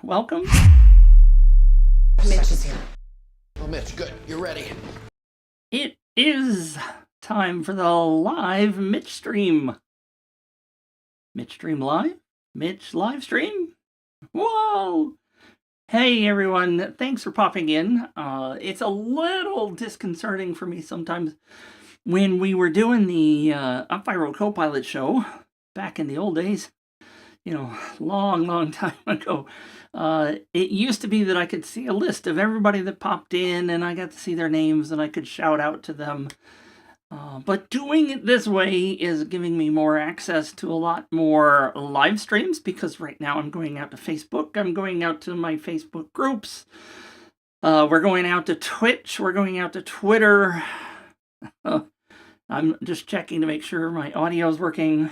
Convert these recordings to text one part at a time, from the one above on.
welcome. Mitch is here. Oh, Mitch, good. You're ready. It is time for the live Mitch stream. Mitch stream live? Mitch live stream? Whoa! Hey everyone, thanks for popping in. It's a little disconcerting for me sometimes when we were doing the UpViral co-pilot show back in the old days. You know, long time ago. It used to be that I could see a list of everybody that popped in and I got to see their names and I could shout out to them. But doing it this way is giving me more access to a lot more live streams because right now I'm going out to Facebook. I'm going out to my Facebook groups. We're going out to Twitch. We're going out to Twitter. I'm just checking to make sure my audio is working.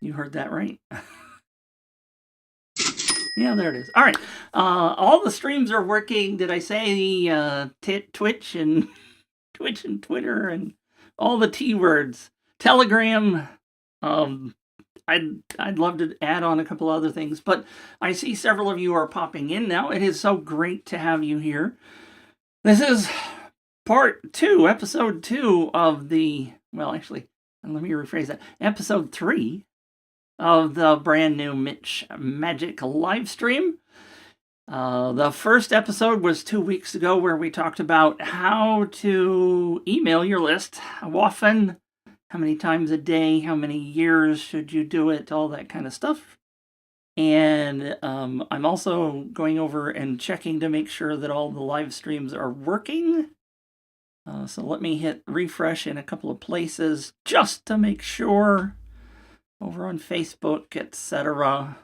You heard that right. Yeah, there it is. All right. All the streams are working. Did I say Twitch and Twitter and all the T words? Telegram. I'd love to add on a couple other things, but I see several of you are popping in now. It is so great to have you here. This is part 2, episode 2 of the, well, actually, let me rephrase that. Episode 3 of the brand new Mitch Magic live stream. The first episode was 2 weeks ago where we talked about how to email your list, how often, how many times a day, how many years should you do it, all that kind of stuff. And I'm also going over and checking to make sure that all the live streams are working. So let me hit refresh in a couple of places just to make sure. Over on Facebook, etc.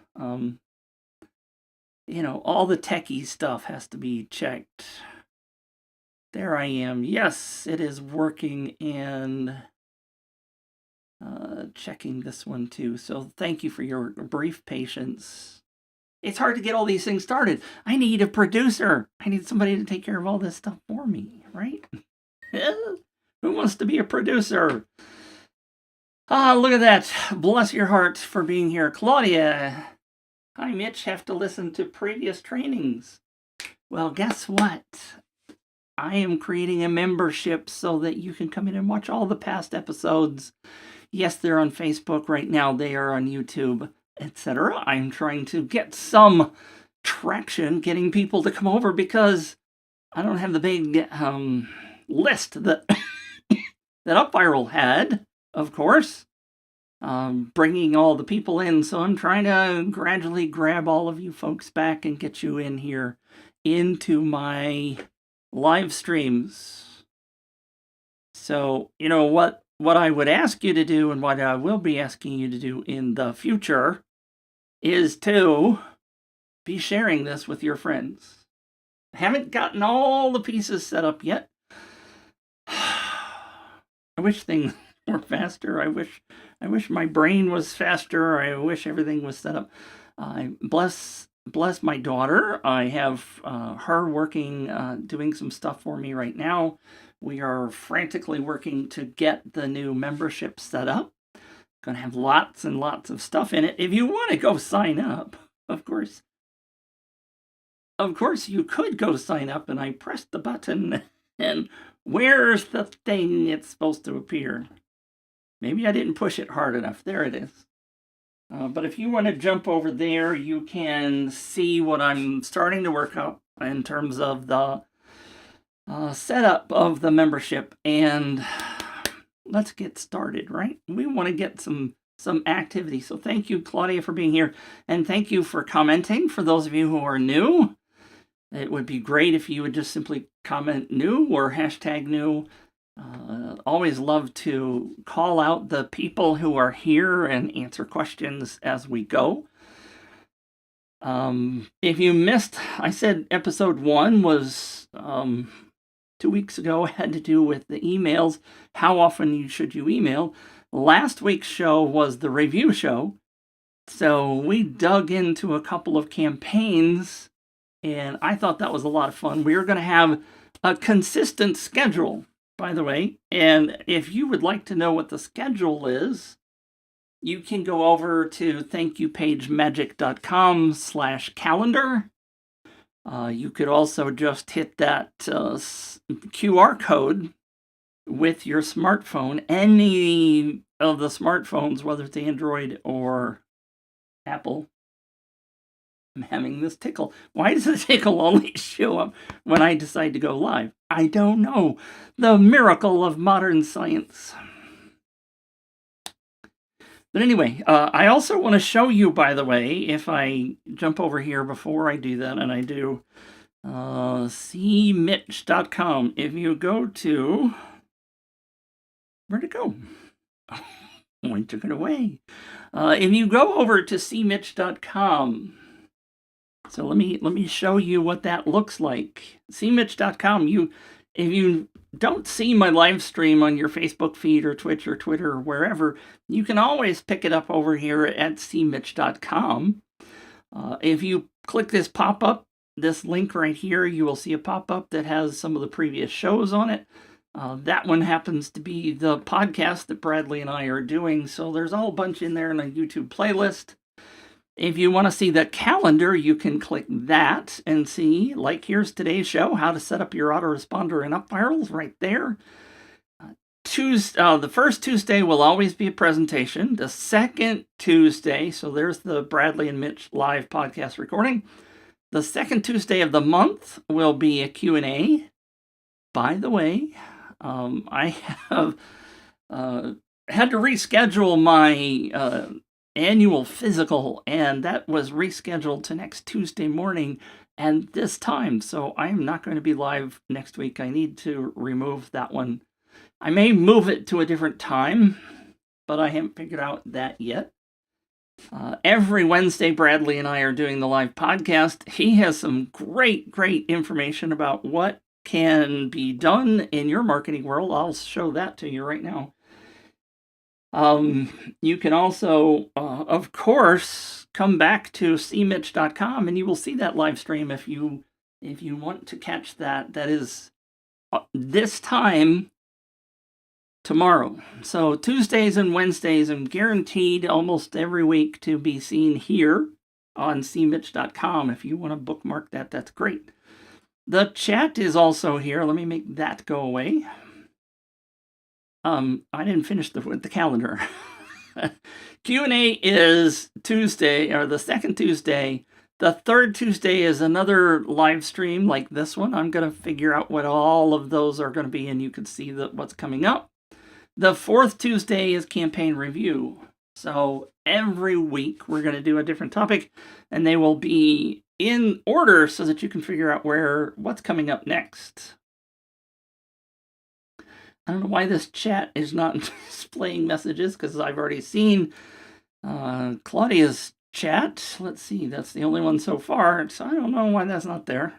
You know, all the techie stuff has to be checked. There I am. Yes, it is working, and checking this one too. So thank you for your brief patience. It's hard to get all these things started. I need a producer. I need somebody to take care of all this stuff for me, right? Who wants to be a producer? Look at that. Bless your heart for being here. Claudia. Hi, Mitch. Have to listen to previous trainings. Well, guess what? I am creating a membership so that you can come in and watch all the past episodes. Yes, they're on Facebook right now. They are on YouTube, etc. I'm trying to get some traction, getting people to come over because I don't have the big list that that UpViral had. Of course, bringing all the people in. So I'm trying to gradually grab all of you folks back and get you in here into my live streams. So, you know, what I would ask you to do and what I will be asking you to do in the future is to be sharing this with your friends. I haven't gotten all the pieces set up yet. I wish things were faster. I wish my brain was faster. I wish everything was set up. I bless my daughter. I have her working, doing some stuff for me right now. We are frantically working to get the new membership set up. Gonna have lots and lots of stuff in it. If you want to go sign up, of course you could go sign up, and I pressed the button and where's the thing it's supposed to appear? Maybe I didn't push it hard enough. There it is. But if you want to jump over there, you can see what I'm starting to work up in terms of the setup of the membership. And let's get started, right? We want to get some activity. So thank you, Claudia, for being here. And thank you for commenting. For those of you who are new, it would be great if you would just simply comment new or hashtag new. Always love to call out the people who are here and answer questions as we go. If you missed, I said episode 1 was 2 weeks ago, had to do with the emails. How often should you email? Last week's show was the review show. So we dug into a couple of campaigns, and I thought that was a lot of fun. We were going to have a consistent schedule, by the way. And if you would like to know what the schedule is, you can go over to thankyouPageMagic.com/calendar. You could also just hit that QR code with your smartphone, any of the smartphones, whether it's Android or Apple. I'm having this tickle. Why does the tickle only show up when I decide to go live? I don't know. The miracle of modern science. But anyway, I also want to show you, by the way, if I jump over here before I do that, and I do cmitch.com. If you go to... Where'd it go? Oh, I took it away. If you go over to cmitch.com, so let me show you what that looks like. cmitch.com. If you don't see my live stream on your Facebook feed or Twitch or Twitter or wherever, you can always pick it up over here at cmitch.com. If you click this pop-up, this link right here, you will see a pop-up that has some of the previous shows on it. That one happens to be the podcast that Bradley and I are doing, so there's a whole bunch in there in a YouTube playlist. If you want to see the calendar, you can click that and see, like here's today's show, how to set up your autoresponder in UpViral right there. The first Tuesday will always be a presentation. The second Tuesday, so there's the Bradley and Mitch live podcast recording. The second Tuesday of the month will be a Q&A. By the way, I have had to reschedule my annual physical, and that was rescheduled to next Tuesday morning and this time, so I am not going to be live next week. I need to remove that one. I may move it to a different time, but I haven't figured out that yet. Every Wednesday, Bradley and I are doing the live podcast. He has some great information about what can be done in your marketing world. I'll show that to you right now. You can also, of course, come back to cmitch.com and you will see that live stream if you want to catch that. That is this time tomorrow. So Tuesdays and Wednesdays, I'm guaranteed almost every week to be seen here on cmitch.com. If you want to bookmark that, that's great. The chat is also here. Let me make that go away. I didn't finish with the calendar. Q&A is Tuesday, or the second Tuesday. The third Tuesday is another live stream like this one. I'm going to figure out what all of those are going to be, and you can see what's coming up. The fourth Tuesday is campaign review. So every week we're going to do a different topic, and they will be in order so that you can figure out what's coming up next. I don't know why this chat is not displaying messages, because I've already seen Claudia's chat. Let's see, that's the only one so far, so I don't know why that's not there.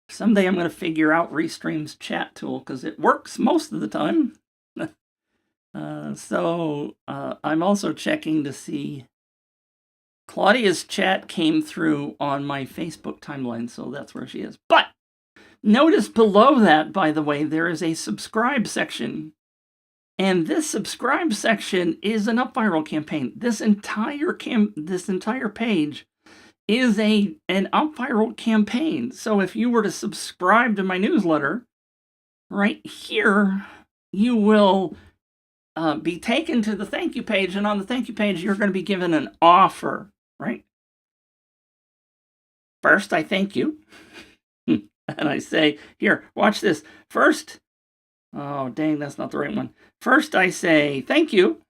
Someday I'm going to figure out Restream's chat tool, because it works most of the time. So I'm also checking to see. Claudia's chat came through on my Facebook timeline, so that's where she is. But notice below that, by the way, there is a subscribe section. And this subscribe section is an UpViral campaign. This entire page is an UpViral campaign. So if you were to subscribe to my newsletter, right here, you will be taken to the thank you page. And on the thank you page, you're going to be given an offer, right? First, I thank you. And I say, here, watch this. First, oh, dang, that's not the right one. First, I say, thank you.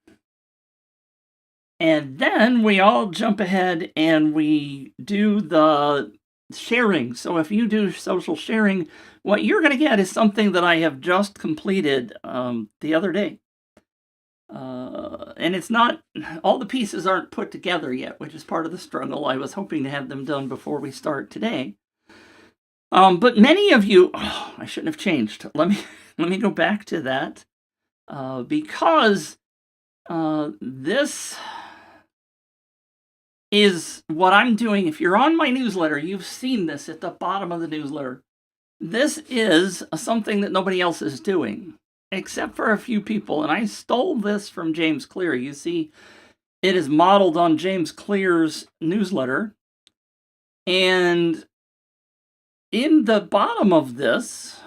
And then we all jump ahead and we do the sharing. So if you do social sharing, what you're going to get is something that I have just completed the other day. And it's not, all the pieces aren't put together yet, which is part of the struggle. I was hoping to have them done before we start today. But many of you, I shouldn't have changed. Let me go back to that, because this is what I'm doing. If you're on my newsletter, you've seen this at the bottom of the newsletter. This is something that nobody else is doing. except for a few people. And I stole this from James Clear. You see, it is modeled on James Clear's newsletter. And in the bottom of this,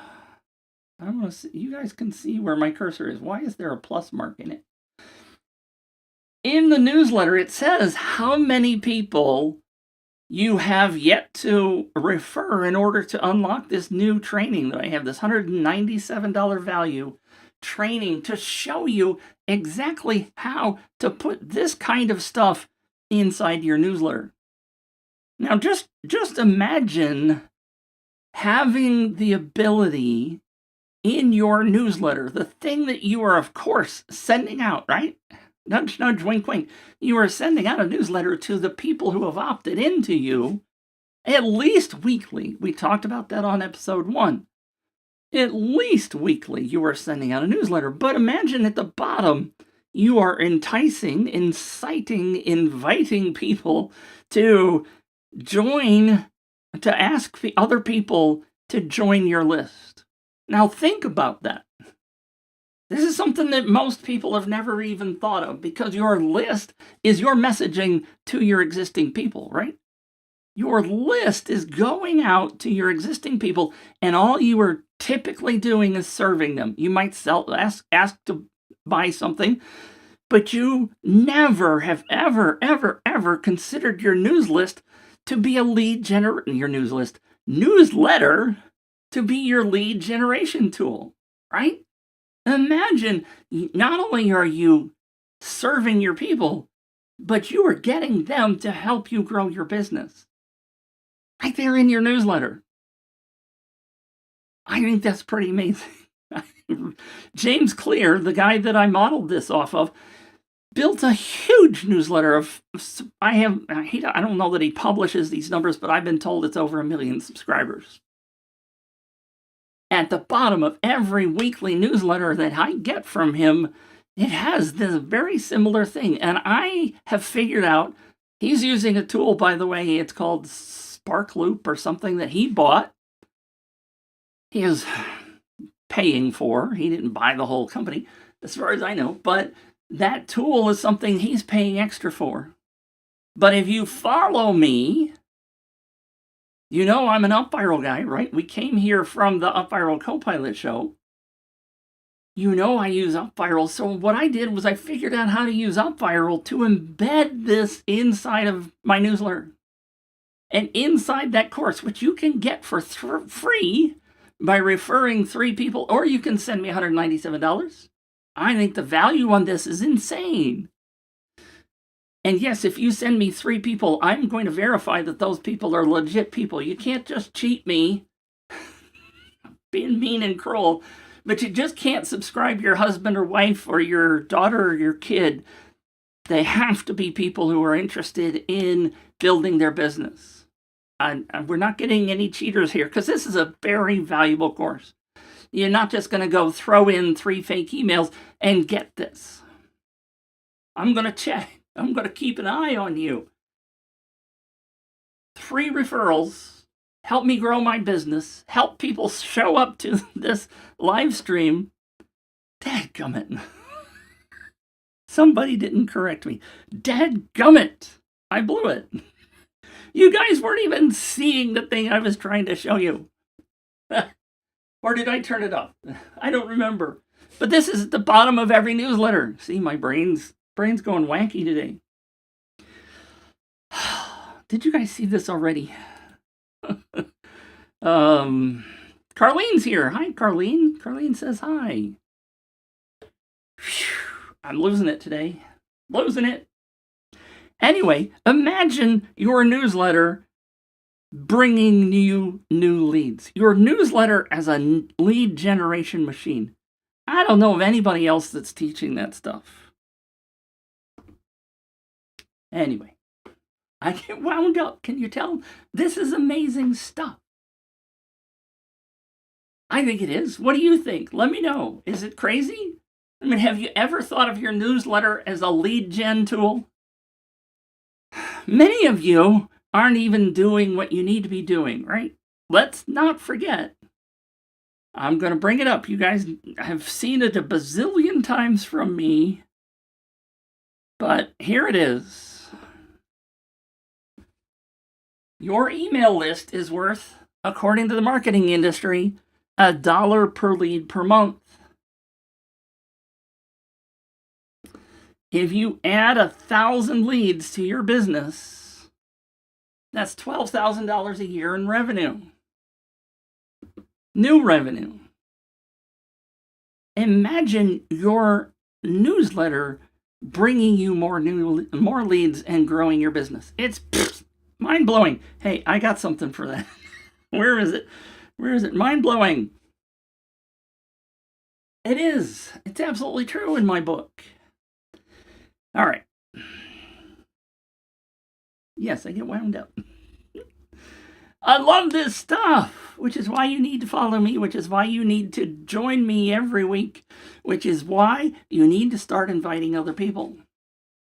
I want to see, you guys can see where my cursor is. Why is there a plus mark in it? In the newsletter, it says how many people you have yet to refer in order to unlock this new training that I have, this $197 value training to show you exactly how to put this kind of stuff inside your newsletter. Now, just imagine having the ability in your newsletter, the thing that you are, of course, sending out, right? Nudge, nudge, wink, wink. You are sending out a newsletter to the people who have opted into you at least weekly. We talked about that on episode 1. At least weekly, you are sending out a newsletter. But imagine at the bottom, you are enticing, inciting, inviting people to join, to ask other people to join your list. Now think about that. This is something that most people have never even thought of, because your list is your messaging to your existing people, right? Your list is going out to your existing people, and all you are typically doing is serving them. You might ask to buy something, but you never have ever considered your newsletter to be a newsletter to be your lead generation tool, right? Imagine, not only are you serving your people, but you are getting them to help you grow your business right there in your newsletter. I think that's pretty amazing. James Clear, the guy that I modeled this off of, built a huge newsletter of, I don't know that he publishes these numbers, but I've been told it's over 1 million subscribers. At the bottom of every weekly newsletter that I get from him, it has this very similar thing. And I have figured out, he's using a tool, by the way, it's called Sparkloop or something that he bought. He is paying for. He didn't buy the whole company, as far as I know. But that tool is something he's paying extra for. But if you follow me, you know I'm an UpViral guy, right? We came here from the UpViral Copilot show. You know I use UpViral. So what I did was I figured out how to use UpViral to embed this inside of my newsletter. And inside that course, which you can get for free by referring 3 people, or you can send me $197. I think the value on this is insane. And yes, if you send me 3 people, I'm going to verify that those people are legit people. You can't just cheat me, being mean and cruel, but you just can't subscribe your husband or wife or your daughter or your kid. They have to be people who are interested in building their business. And we're not getting any cheaters here, because this is a very valuable course. You're not just going to go throw in 3 fake emails and get this. I'm going to check. I'm going to keep an eye on you. 3 referrals. Help me grow my business. Help people show up to this live stream. Dadgummit. Somebody didn't correct me. Dadgummit. I blew it. You guys weren't even seeing the thing I was trying to show you. Or did I turn it off? I don't remember. But this is at the bottom of every newsletter. See, my brain's going wacky today. Did you guys see this already? Carlene's here. Hi, Carlene. Carlene says hi. I'm losing it today. Losing it. Anyway, imagine your newsletter bringing you new leads. Your newsletter as a lead generation machine. I don't know of anybody else that's teaching that stuff. Anyway, I get wound up. Can you tell? This is amazing stuff. I think it is. What do you think? Let me know. Is it crazy? I mean, have you ever thought of your newsletter as a lead gen tool? Many of you aren't even doing what you need to be doing, right? Let's not forget. I'm going to bring it up. You guys have seen it a bazillion times from me, but here it is. Your email list is worth, according to the marketing industry, $1 per lead per month. If you add 1,000 leads to your business, that's $12,000 a year in revenue. New revenue. Imagine your newsletter bringing you more leads and growing your business. It's mind-blowing. Hey, I got something for that. Where is it? Where is it? Mind-blowing. It is. It's absolutely true in my book. All right. Yes, I get wound up. I love this stuff, which is why you need to follow me, which is why you need to join me every week, which is why you need to start inviting other people.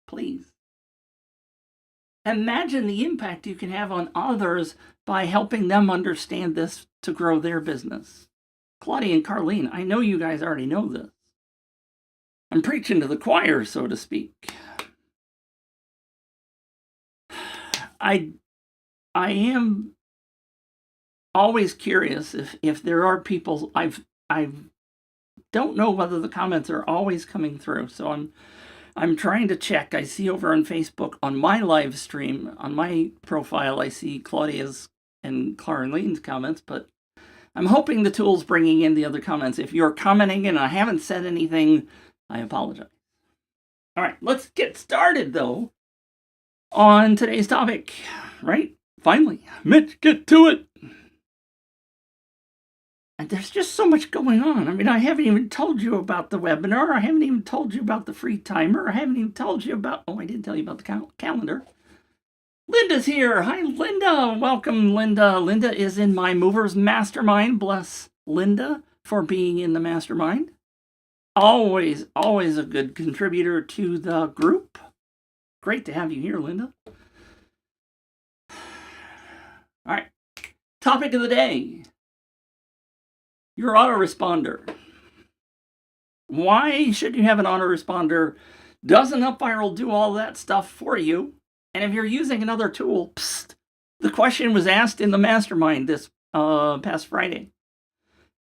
Please. Imagine the impact you can have on others by helping them understand this to grow their business. Claudia and Carlene, I know you guys already know this. I'm preaching to the choir, so to speak. I am always curious if there are people. I don't know whether the comments are always coming through, so I'm trying to check. I see over on Facebook on my live stream, on my profile, I see Claudia's and Carlene's comments, but I'm hoping the tool's bringing in the other comments. If you're commenting and I haven't said anything, I apologize. All right, let's get started, though, on today's topic, right? Finally, Mitch, get to it. And there's just so much going on. I mean, I haven't even told you about the webinar. I haven't even told you about the free timer. I haven't even told you about, I did tell you about the calendar. Linda's here. Hi, Linda. Welcome, Linda. Linda is in my Movers Mastermind. Bless Linda for being in the mastermind. Always a good contributor to the group. Great to have you here, Linda. All right. Topic of the day. Your autoresponder. Why should you have an autoresponder? Doesn't UpViral do all that stuff for you? And if you're using another tool, the question was asked in the mastermind this past Friday.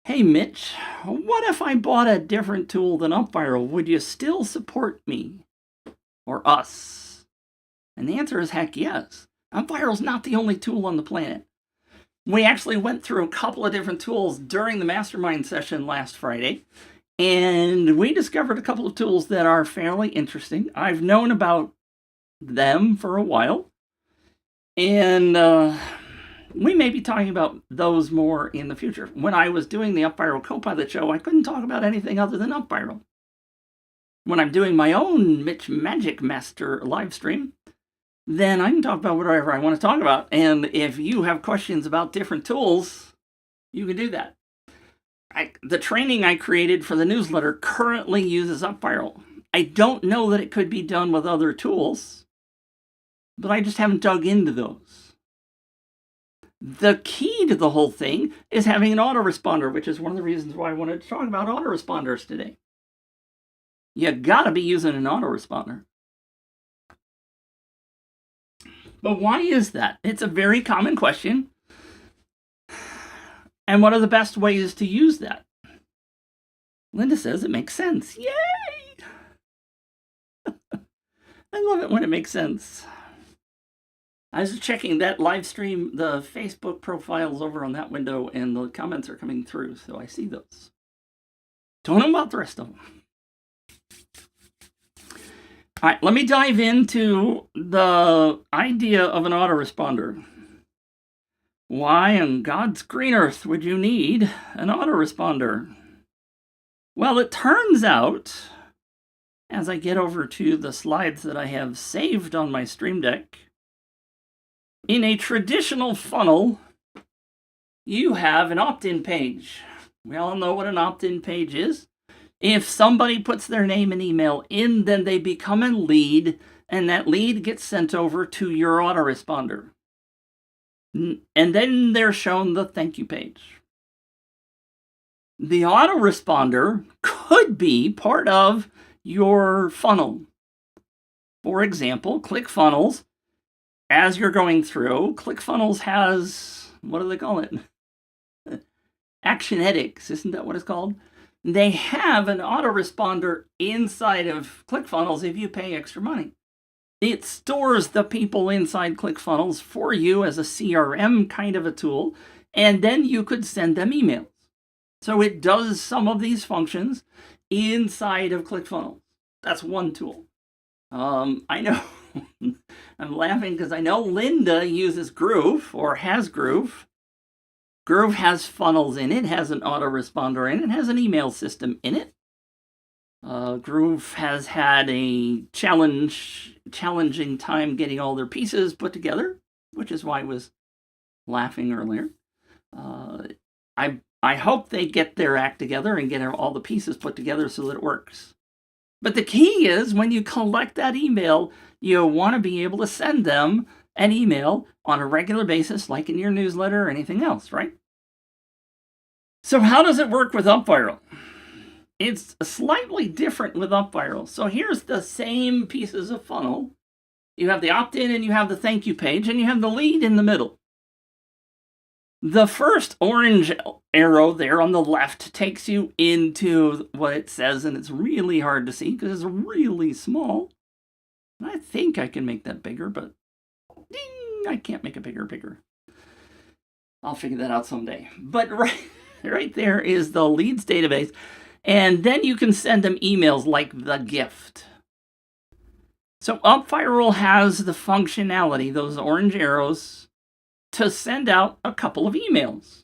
Hey, Mitch, what if I bought a different tool than UpViral? Would you still support me or us? And the answer is heck yes. UpViral's not the only tool on the planet. We actually went through a couple of different tools during the mastermind session last Friday, and we discovered a couple of tools that are fairly interesting. I've known about them for a while, and we may be talking about those more in the future. When I was doing the UpViral Copilot show, I couldn't talk about anything other than UpViral. When I'm doing my own Mitch Magic Master live stream, then I can talk about whatever I want to talk about. And if you have questions about different tools, you can do that. The training I created for the newsletter currently uses UpViral. I don't know that it could be done with other tools, but I just haven't dug into those. The key to the whole thing is having an autoresponder, which is one of the reasons why I wanted to talk about autoresponders today. You gotta be using an autoresponder. But why is that? It's a very common question. And what are the best ways to use that? Linda says it makes sense. Yay! I love it when it makes sense. I was checking that live stream, the Facebook profiles over on that window, and the comments are coming through, so I see those. Don't know about the rest of them. All right, let me dive into the idea of an autoresponder. Why on God's green earth would you need an autoresponder? Well, it turns out, as I get over to the slides that I have saved on my Stream Deck, in a traditional funnel, you have an opt-in page. We all know what an opt-in page is. If somebody puts their name and email in, then they become a lead, and that lead gets sent over to your autoresponder. And then they're shown the thank you page. The autoresponder could be part of your funnel. For example, ClickFunnels, as you're going through, ClickFunnels has, what do they call it? Actionetics, isn't that what it's called? They have an autoresponder inside of ClickFunnels if you pay extra money. It stores the people inside ClickFunnels for you as a CRM kind of a tool, and then you could send them emails. So it does some of these functions inside of ClickFunnels. That's one tool. I know, I'm laughing because I know Linda uses Groove or has Groove. Groove has funnels in it, has an autoresponder in it, has an email system in it. Groove has had a challenging time getting all their pieces put together, which is why I was laughing earlier. I hope they get their act together and get all the pieces put together so that it works. But the key is when you collect that email, you want to be able to send them an email on a regular basis, like in your newsletter or anything else, right? So how does it work with UpViral? It's slightly different with UpViral. So here's the same pieces of funnel. You have the opt-in and you have the thank you page and you have the lead in the middle. The first orange arrow there on the left takes you into what it says, and it's really hard to see because it's really small. I think I can make that bigger, but ding, I can't make it bigger. I'll figure that out someday. But right there is the leads database, and then you can send them emails like the gift. So UpViral has the functionality, those orange arrows, to send out a couple of emails.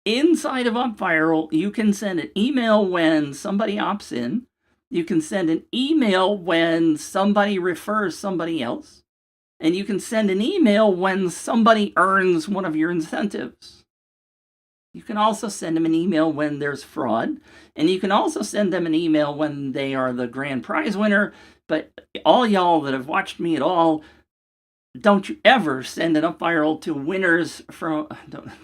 Inside of UpViral, you can send an email when somebody opts in. You can send an email when somebody refers somebody else. And you can send an email when somebody earns one of your incentives. You can also send them an email when there's fraud. And you can also send them an email when they are the grand prize winner. But all y'all that have watched me at all, don't you ever send an UpViral to winners from,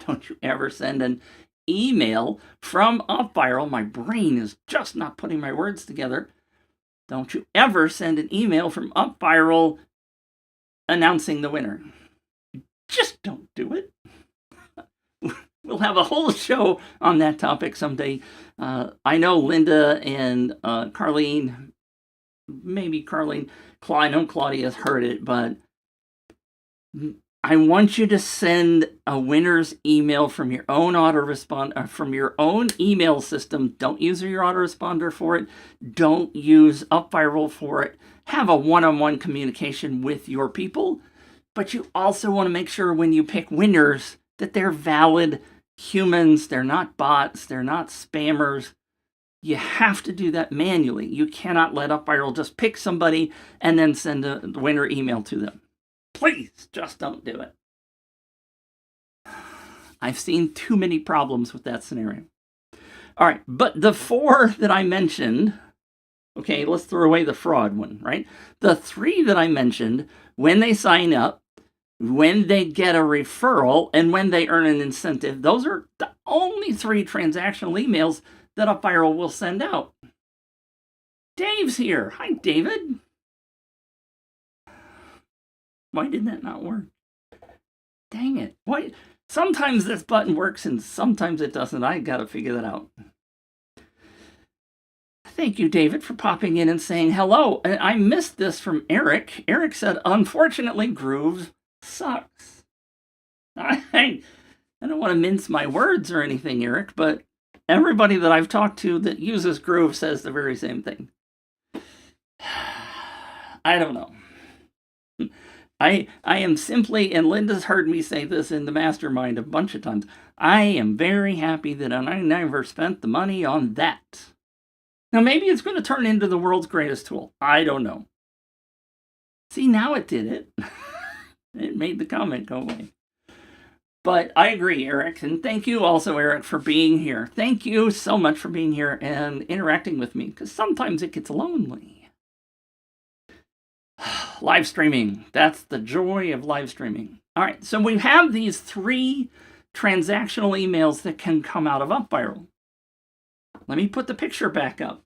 don't you ever send an email from UpViral. My brain is just not putting my words together. Don't you ever send an email from UpViral announcing the winner. Just don't do it. We'll have a whole show on that topic someday. I know Linda and Carlene, maybe Carlene, I know Claudia's heard it, but I want you to send a winner's email from your own autoresponder, from your own email system. Don't use your autoresponder for it. Don't use UpViral for it. Have a one-on-one communication with your people, but you also want to make sure when you pick winners that they're valid humans, they're not bots, they're not spammers. You have to do that manually. You cannot let UpViral just pick somebody and then send a winner email to them. Please, just don't do it. I've seen too many problems with that scenario. All right, but the 4 that I mentioned, okay, let's throw away the fraud one, right? The 3 that I mentioned, when they sign up, when they get a referral, and when they earn an incentive, those are the only 3 transactional emails that UpViral will send out. Dave's here. Hi, David. Why did that not work? Dang it. Why? Sometimes this button works and sometimes it doesn't. I gotta figure that out. Thank you, David, for popping in and saying hello. I missed this from Eric. Eric said, unfortunately, Groove sucks. I don't want to mince my words or anything, Eric, but everybody that I've talked to that uses Groove says the very same thing. I don't know. I am simply, and Linda's heard me say this in the mastermind a bunch of times, I am very happy that I never spent the money on that. Now, maybe it's going to turn into the world's greatest tool. I don't know. See, now it did it. It made the comment go away. But I agree, Eric, and thank you also, Eric, for being here. Thank you so much for being here and interacting with me, because sometimes it gets lonely. Live streaming. That's the joy of live streaming. All right, so we have these 3 transactional emails that can come out of UpViral. Let me put the picture back up.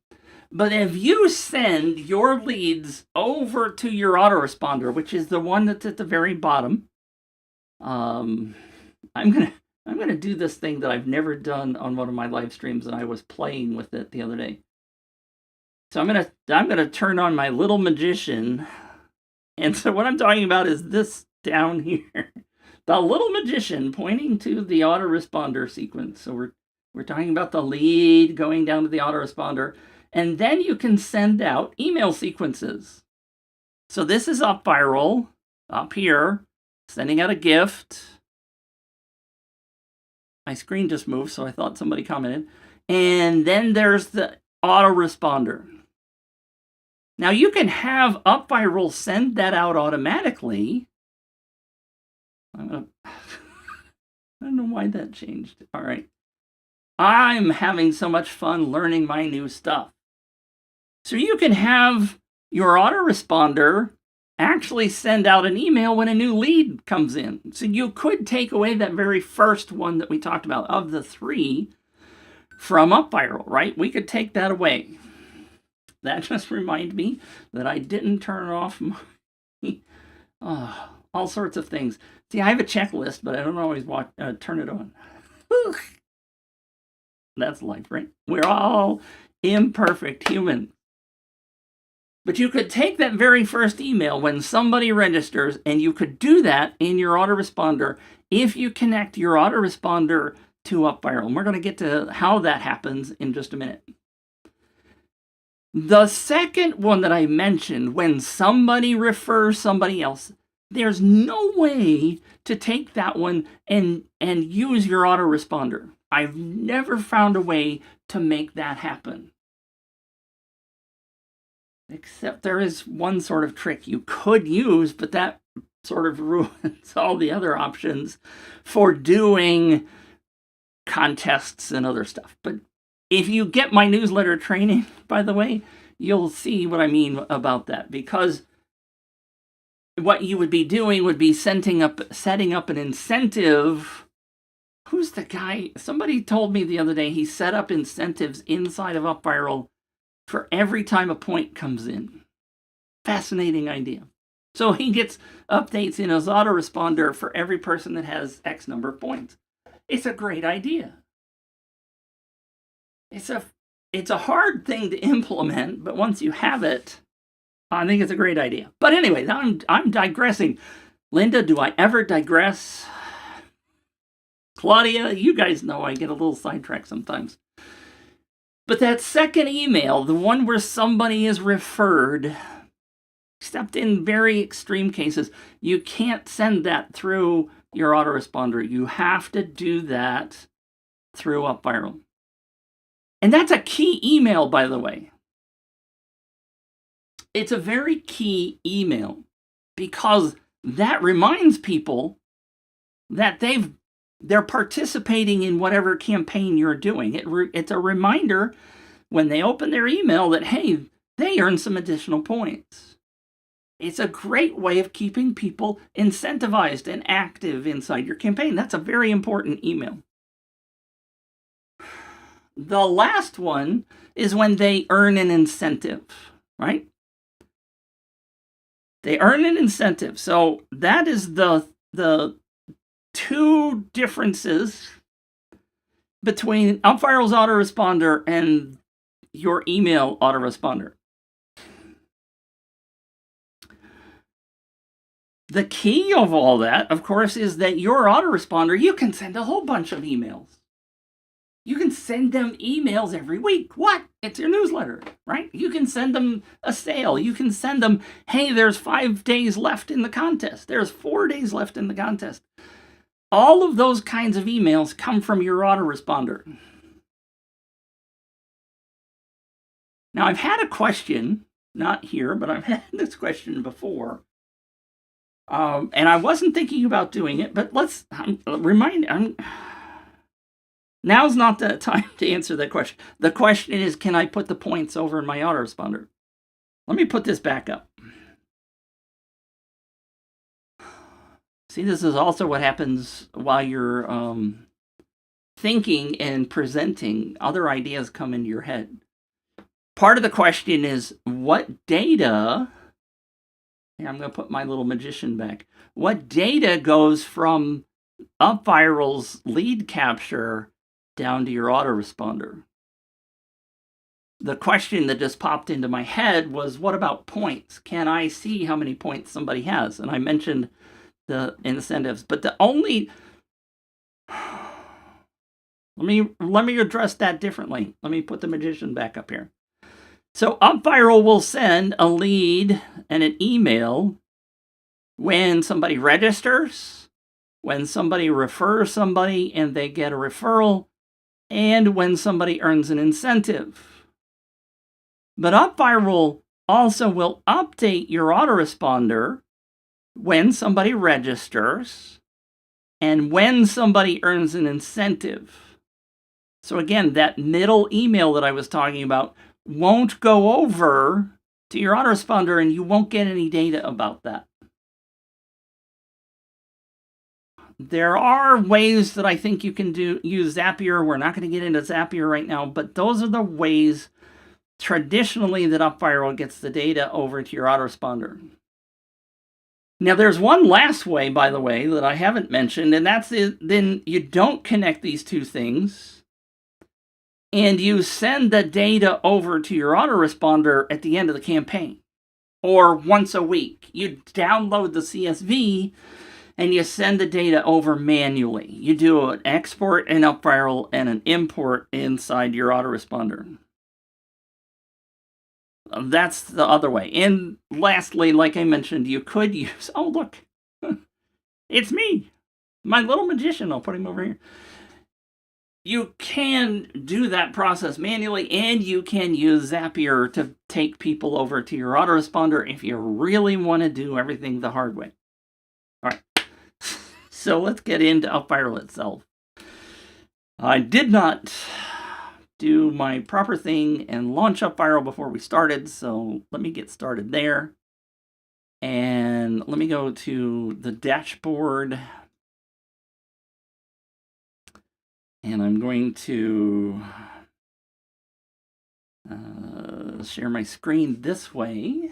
But if you send your leads over to your autoresponder, which is the one that's at the very bottom, I'm gonna do this thing that I've never done on one of my live streams, and I was playing with it the other day. So I'm gonna turn on my little magician, and so what I'm talking about is this down here, the little magician pointing to the autoresponder sequence. So we're talking about the lead going down to the autoresponder. And then you can send out email sequences. So this is UpViral, up here, sending out a gift. My screen just moved, so I thought somebody commented. And then there's the autoresponder. Now you can have UpViral send that out automatically. I don't know why that changed. All right. I'm having so much fun learning my new stuff. So you can have your autoresponder actually send out an email when a new lead comes in. So you could take away that very first one that we talked about of the 3 from UpViral, right? We could take that away. That just reminded me that I didn't turn off my, all sorts of things. See, I have a checklist, but I don't always turn it on. That's life, right? We're all imperfect humans. But you could take that very first email when somebody registers, and you could do that in your autoresponder if you connect your autoresponder to UpViral. And we're going to get to how that happens in just a minute. The second one that I mentioned, when somebody refers somebody else, there's no way to take that one and use your autoresponder. I've never found a way to make that happen. Except there is one sort of trick you could use, but that sort of ruins all the other options for doing contests and other stuff. But if you get my newsletter training, by the way, you'll see what I mean about that. Because what you would be doing would be setting up an incentive. Who's the guy? Somebody told me the other day he set up incentives inside of UpViral for every time a point comes in. Fascinating idea. So he gets updates in his autoresponder for every person that has X number of points. It's a great idea. It's a hard thing to implement, but once you have it, I think it's a great idea. But anyway, I'm digressing. Linda, do I ever digress? Claudia, you guys know I get a little sidetracked sometimes. But that second email, the one where somebody is referred, except in very extreme cases, you can't send that through your autoresponder. You have to do that through UpViral. And that's a key email, by the way. It's a very key email because that reminds people that they're participating in whatever campaign you're doing. It's a reminder when they open their email that, hey, they earned some additional points. It's a great way of keeping people incentivized and active inside your campaign. That's a very important email. The last one is when they earn an incentive, right? They earn an incentive. So that is the 2 differences between UpViral's autoresponder and your email autoresponder. The key of all that, of course, is that your autoresponder, you can send a whole bunch of emails. You can send them emails every week. What? It's your newsletter, right? You can send them a sale. You can send them, hey, there's 5 days left in the contest. There's 4 days left in the contest. All of those kinds of emails come from your autoresponder. Now, I've had a question, not here, but I've had this question before. And I wasn't thinking about doing it, but now's not the time to answer that question. The question is, can I put the points over in my autoresponder? Let me put this back up. See, this is also what happens while you're thinking and presenting. Other ideas come into your head. Part of the question is, what data, here I'm going to put my little magician back, what data goes from UpViral's lead capture down to your autoresponder? The question that just popped into my head was, what about points? Can I see how many points somebody has? And I mentioned the incentives, but the only, let me address that differently. Let me put the magician back up here. So UpViral will send a lead and an email when somebody registers, when somebody refers somebody and they get a referral, and when somebody earns an incentive. But UpViral also will update your autoresponder when somebody registers and when somebody earns an incentive. So again, that middle email that I was talking about won't go over to your autoresponder and you won't get any data about that. There are ways that I think you can use Zapier. We're not going to get into Zapier right now, but those are the ways traditionally that UpViral gets the data over to your autoresponder. Now, there's one last way, by the way, that I haven't mentioned, and that's then you don't connect these two things, and you send the data over to your autoresponder at the end of the campaign, or once a week. You download the CSV, and you send the data over manually. You do an export in UpViral and an import inside your autoresponder. That's the other way. And lastly, like I mentioned, you could use, oh look, it's me, my little magician. I'll put him over here. You can do that process manually, and you can use Zapier to take people over to your autoresponder if you really want to do everything the hard way. All right, so let's get into UpViral itself. I did not do my proper thing and launch UpViral before we started, so let me get started there. And let me go to the dashboard. And I'm going to share my screen this way.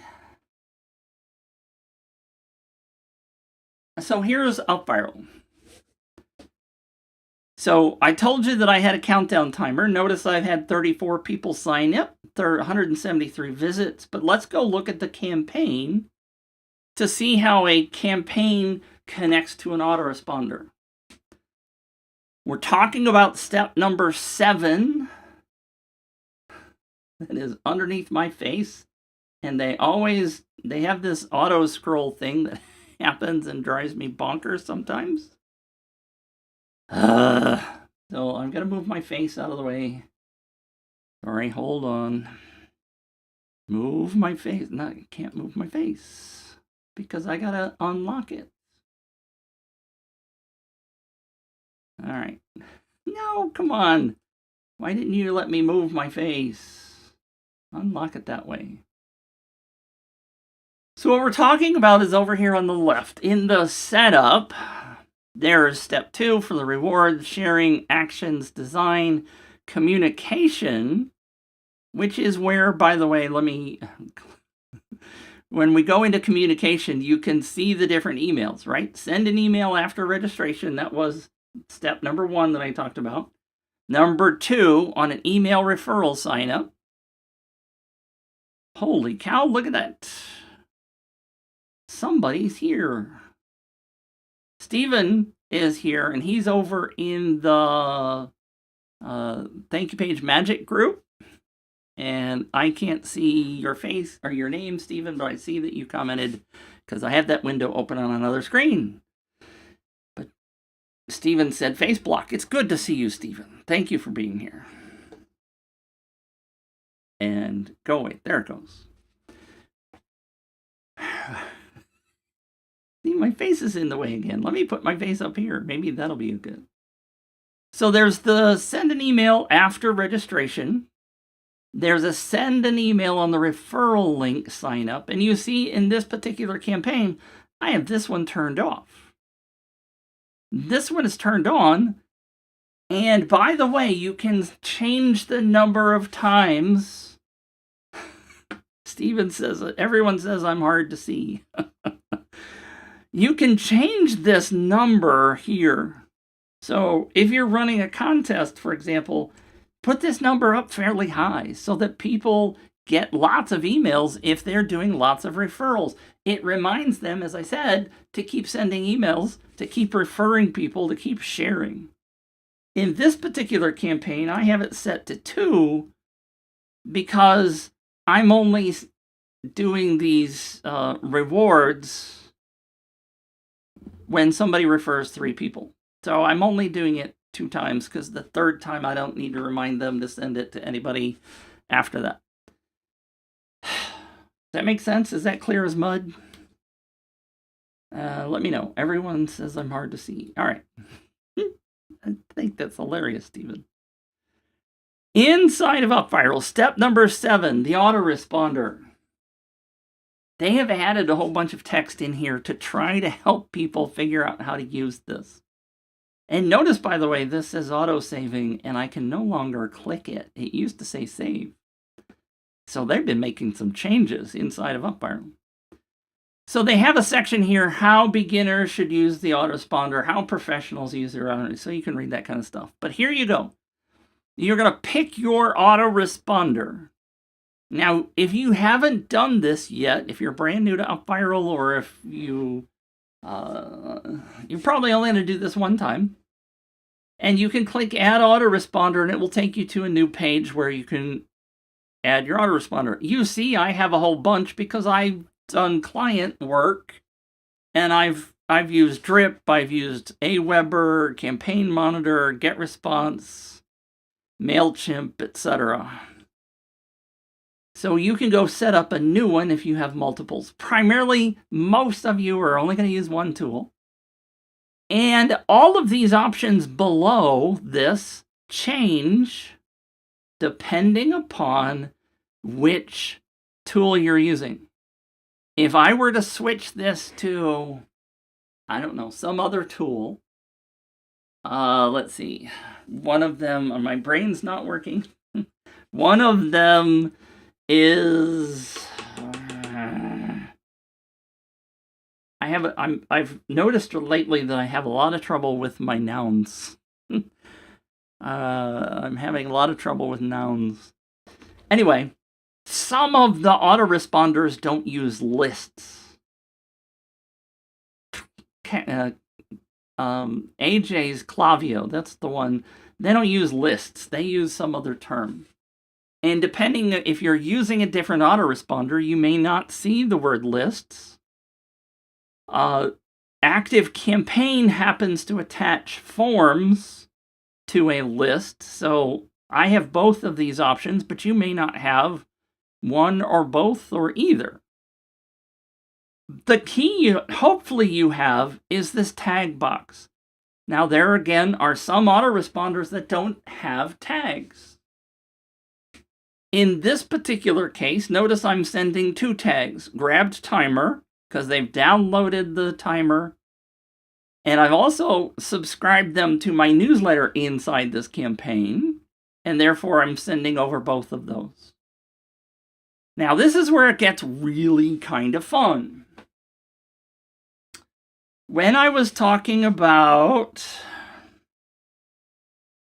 So here's UpViral. So I told you that I had a countdown timer. Notice I've had 34 people sign up, 173 visits, but let's go look at the campaign to see how a campaign connects to an autoresponder. We're talking about step number 7. That is underneath my face. And they have this auto scroll thing that happens and drives me bonkers sometimes. So I'm going to move my face out of the way. Sorry, hold on. Move my face. No, I can't move my face because I got to unlock it. All right. No, come on. Why didn't you let me move my face? Unlock it that way. So what we're talking about is over here on the left. In the setup, there is step 2 for the reward, sharing, actions, design, communication, which is where, by the way, when we go into communication, you can see the different emails, right? Send an email after registration. That was step number 1 that I talked about. Number 2, on an email referral sign up. Holy cow, look at that. Somebody's here. Steven is here, and he's over in the Thank You Page Magic group. And I can't see your face or your name, Steven, but I see that you commented because I have that window open on another screen. But Steven said, face block. It's good to see you, Steven. Thank you for being here. And go away. There it goes. See, my face is in the way again. Let me put my face up here. Maybe that'll be good. So there's the send an email after registration. There's a send an email on the referral link sign up. And you see in this particular campaign, I have this one turned off. This one is turned on. And by the way, you can change the number of times. Steven says, everyone says I'm hard to see. You can change this number here. So if you're running a contest, for example, put this number up fairly high so that people get lots of emails if they're doing lots of referrals. It reminds them, as I said, to keep sending emails, to keep referring people, to keep sharing. In this particular campaign, I have it set to 2 because I'm only doing these rewards when somebody refers 3 people. So I'm only doing it 2 times because the 3rd time I don't need to remind them to send it to anybody after that. Does that make sense? Is that clear as mud? Let me know. Everyone says I'm hard to see. All right. I think that's hilarious, Steven. Inside of UpViral, step number 7, the autoresponder. They have added a whole bunch of text in here to try to help people figure out how to use this. And notice, by the way, this says auto-saving, and I can no longer click it. It used to say save. So they've been making some changes inside of UpViral. So they have a section here, how beginners should use the autoresponder, how professionals use their autoresponder, so you can read that kind of stuff. But here you go. You're going to pick your autoresponder. Now, if you haven't done this yet, if you're brand new to UpViral, or if you're probably only going to do this one time, and you can click Add Autoresponder, and it will take you to a new page where you can add your autoresponder. You see, I have a whole bunch because I've done client work, and I've used Drip, I've used Aweber, Campaign Monitor, GetResponse, MailChimp, etc. So you can go set up a new one if you have multiples. Primarily, most of you are only going to use one tool. And all of these options below this change depending upon which tool you're using. If I were to switch this to, I don't know, some other tool, let's see, one of them, my brain's not working. One of them is, I've noticed lately that I have a lot of trouble with my nouns. I'm having a lot of trouble with nouns. Anyway, some of the autoresponders don't use lists. AJ's Clavio, that's the one. They don't use lists. They use some other term. And depending if you're using a different autoresponder, you may not see the word lists. Active Campaign happens to attach forms to a list, so I have both of these options, but you may not have one or both or either. The key, hopefully you have, is this tag box. Now there again are some autoresponders that don't have tags. In this particular case, notice I'm sending 2 tags. Grabbed timer, because they've downloaded the timer. And I've also subscribed them to my newsletter inside this campaign. And therefore, I'm sending over both of those. Now, this is where it gets really kind of fun. When I was talking about...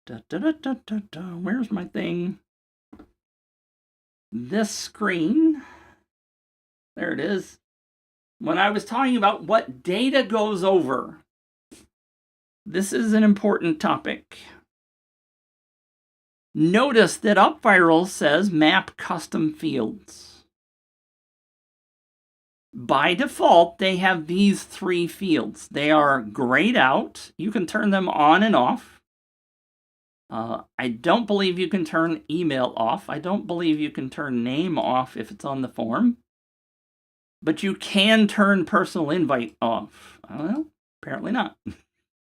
where's my thing? This screen. There it is. When I was talking about what data goes over, this is an important topic. Notice that UpViral says map custom fields. By default, they have these 3 fields. They are grayed out. You can turn them on and off. I don't believe you can turn email off. I don't believe you can turn name off if it's on the form. But you can turn personal invite off. Well, apparently not.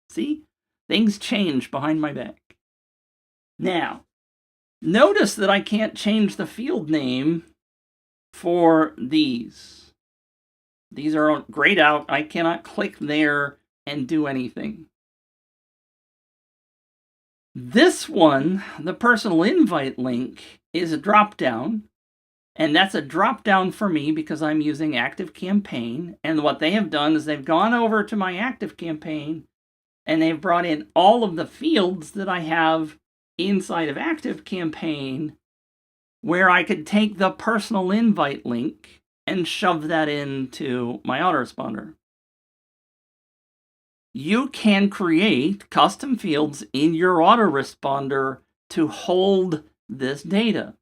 See? Things change behind my back. Now, notice that I can't change the field name for these. These are grayed out. I cannot click there and do anything. This one, the personal invite link, is a drop-down, and that's a drop-down for me because I'm using ActiveCampaign, and what they have done is they've gone over to my ActiveCampaign, and they've brought in all of the fields that I have inside of ActiveCampaign where I could take the personal invite link and shove that into my autoresponder. You can create custom fields in your autoresponder to hold this data.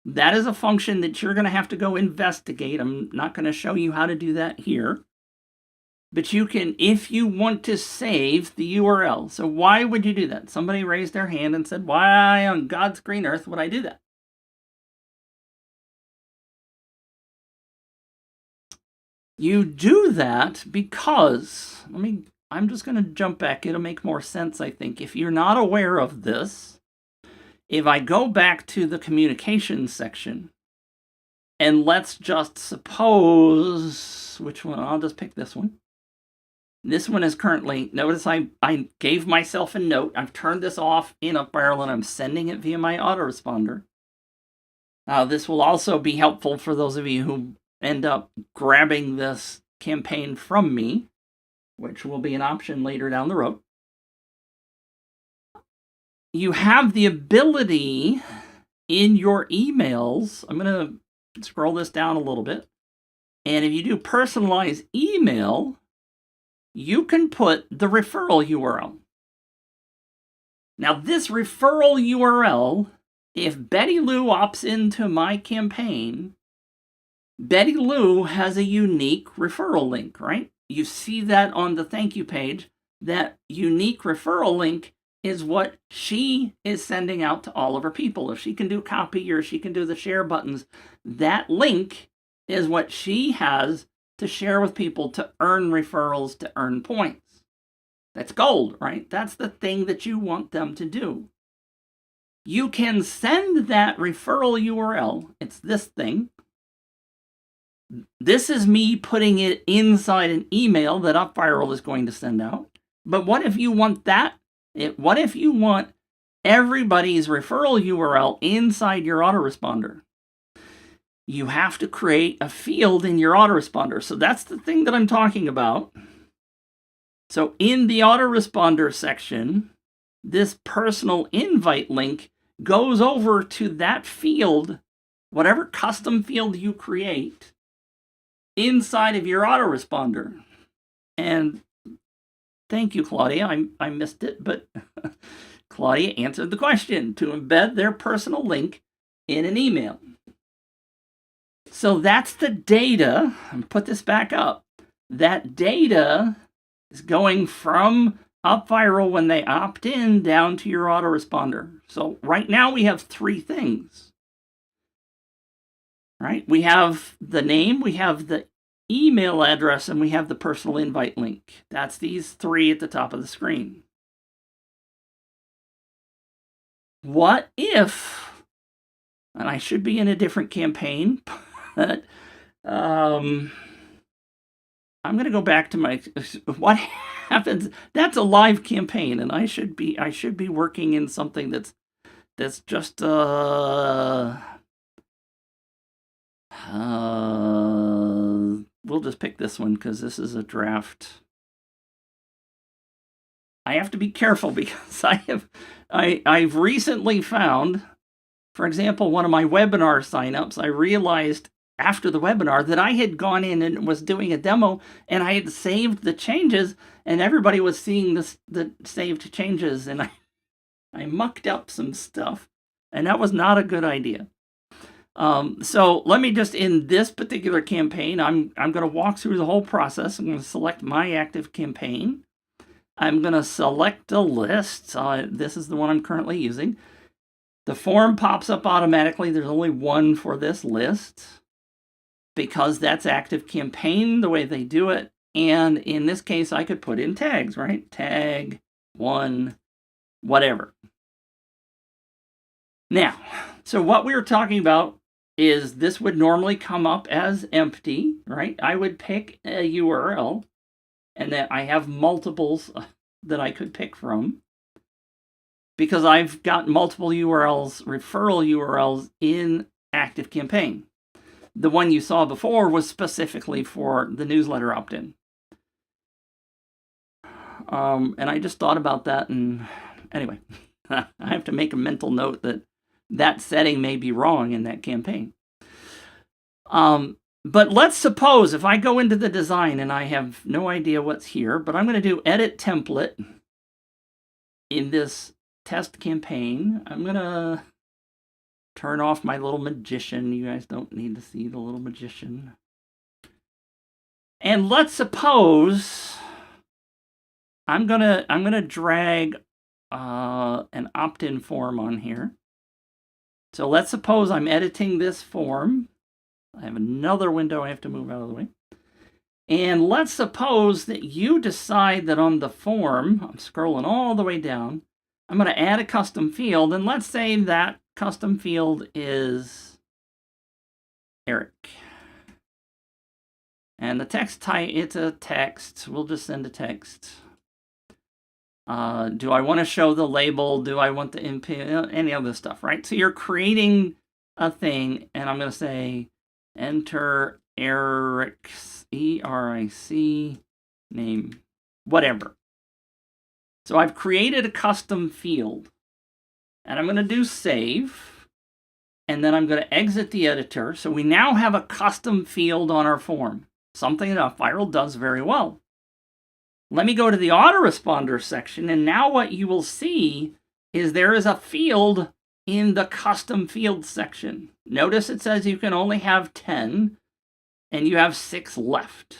That is a function that you're going to have to go investigate. I'm not going to show you how to do that here. But you can, if you want to save the URL. So why would you do that? Somebody raised their hand and said, why on God's green earth would I do that? You do that because, I'm just going to jump back. It'll make more sense, I think. If you're not aware of this, if I go back to the communications section, and let's just suppose, which one? I'll just pick this one. This one is currently, notice I gave myself a note. I've turned this off in UpViral and I'm sending it via my autoresponder. This will also be helpful for those of you who end up grabbing this campaign from me, which will be an option later down the road. You have the ability in your emails, I'm going to scroll this down a little bit, and if you do personalized email, you can put the referral URL. Now this referral URL, if Betty Lou opts into my campaign, Betty Lou has a unique referral link, right? You see that on the thank you page. That unique referral link is what she is sending out to all of her people. If she can do copy or she can do the share buttons, that link is what she has to share with people to earn referrals, to earn points. That's gold, right? That's the thing that you want them to do. You can send that referral URL. It's this thing. This is me putting it inside an email that UpViral is going to send out. But what if you want that? What if you want everybody's referral URL inside your autoresponder? You have to create a field in your autoresponder. So that's the thing that I'm talking about. So in the autoresponder section, this personal invite link goes over to that field, whatever custom field you create, inside of your autoresponder. And thank you, Claudia. I missed it, but Claudia answered the question, to embed their personal link in an email. So that's the data. I'm put this back up. That data is going from UpViral when they opt in down to your autoresponder. So right now we have three things. Right? We have the name, we have the email address, and we have the personal invite link. That's these three at the top of the screen. What if, and I should be in a different campaign, but I'm going to go back to my, what happens, that's a live campaign, and I should be working in something that's just, we'll just pick this one because this is a draft. I have to be careful because I've recently found, for example, one of my webinar signups, I realized after the webinar that I had gone in and was doing a demo and I had saved the changes and everybody was seeing the saved changes, and I mucked up some stuff, and that was not a good idea. So let me just, in this particular campaign, I'm going to walk through the whole process. I'm going to select my active campaign. I'm going to select a list. This is the one I'm currently using. The form pops up automatically. There's only one for this list because that's active campaign, the way they do it. And in this case, I could put in tags, right? Tag 1, whatever. Now, so what we were talking about is this would normally come up as empty, right? I would pick a URL, and then I have multiples that I could pick from. because I've got multiple URLs, referral URLs in ActiveCampaign. The one you saw before was specifically for the newsletter opt-in. And I just thought about that, and anyway, I have to make a mental note that that setting may be wrong in that campaign. But let's suppose if I go into the design and I have no idea what's here, but I'm going to do edit template in this test campaign. I'm going to turn off my little magician. You guys don't need to see the little magician. And let's suppose I'm gonna drag an opt-in form on here. So let's suppose I'm editing this form. I have another window I have to move out of the way. And let's suppose that you decide that on the form, I'm scrolling all the way down, I'm going to add a custom field, and let's say that custom field is Eric. And the text type, it's a text. We'll just send a text. Do I want to show the label? Do I want the input? Any of this stuff, right? So you're creating a thing, and I'm going to say enter Eric's, E-R-I-C, name, whatever. So I've created a custom field, and I'm going to do save, and then I'm going to exit the editor. So we now have a custom field on our form, something that UpViral does very well. Let me go to the autoresponder section, and now what you will see is there is a field in the custom fields section. Notice it says you can only have 10, and you have 6 left.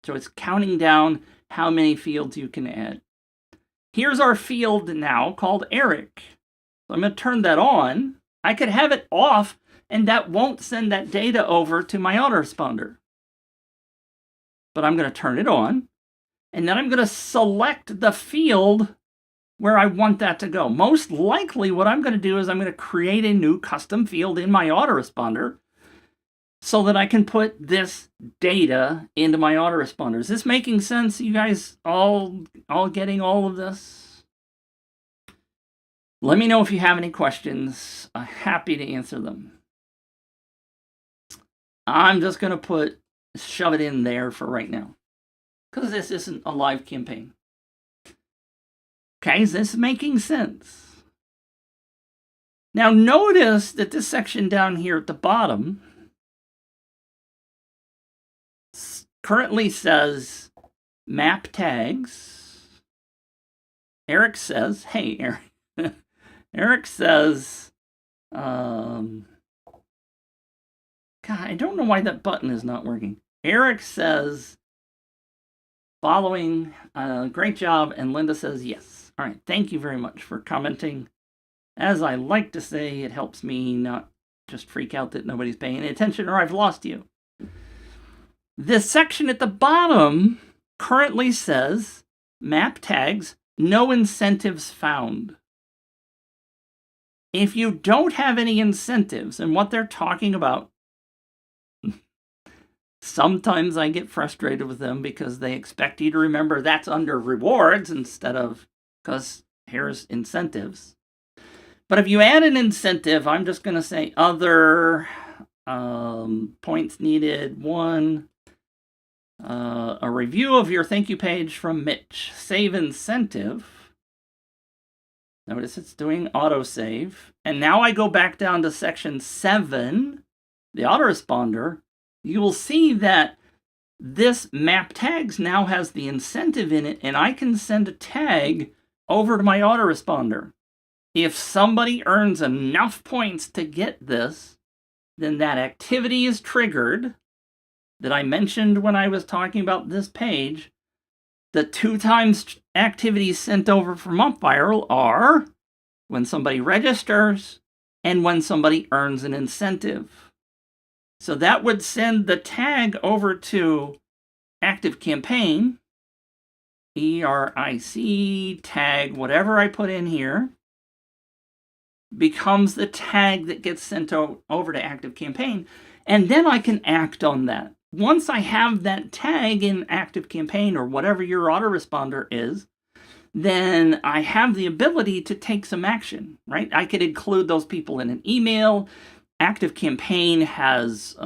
So it's counting down how many fields you can add. Here's our field now called Eric. So I'm going to turn that on. I could have it off, and that won't send that data over to my autoresponder. But I'm going to turn it on. And then I'm going to select the field where I want that to go. Most likely what I'm going to do is I'm going to create a new custom field in my autoresponder so that I can put this data into my autoresponder. Is this making sense? You guys all getting all of this? Let me know if you have any questions. I'm happy to answer them. I'm just going to shove it in there for right now, because this isn't a live campaign. Okay, is this making sense? Now notice that this section down here at the bottom currently says map tags. Eric says, hey, Eric. Eric says, God, I don't know why that button is not working. Eric says, following, great job, and Linda says yes. All right, thank you very much for commenting. As I like to say, it helps me not just freak out that nobody's paying any attention or I've lost you. This section at the bottom currently says map tags, no incentives found. If you don't have any incentives, and what they're talking about, sometimes I get frustrated with them because they expect you to remember that's under rewards instead of, because here's incentives. But if you add an incentive, I'm just going to say other, points needed, 1, a review of your thank you page from Mitch, save incentive. Notice it's doing autosave. And now I go back down to section 7, the autoresponder. You will see that this map tags now has the incentive in it, and I can send a tag over to my autoresponder. If somebody earns enough points to get this, then that activity is triggered that I mentioned when I was talking about this page. The 2 times activities sent over from UpViral are when somebody registers and when somebody earns an incentive. So that would send the tag over to ActiveCampaign, ERIC tag, whatever I put in here, becomes the tag that gets sent over to ActiveCampaign, and then I can act on that. Once I have that tag in ActiveCampaign or whatever your autoresponder is, then I have the ability to take some action, right? I could include those people in an email. ActiveCampaign has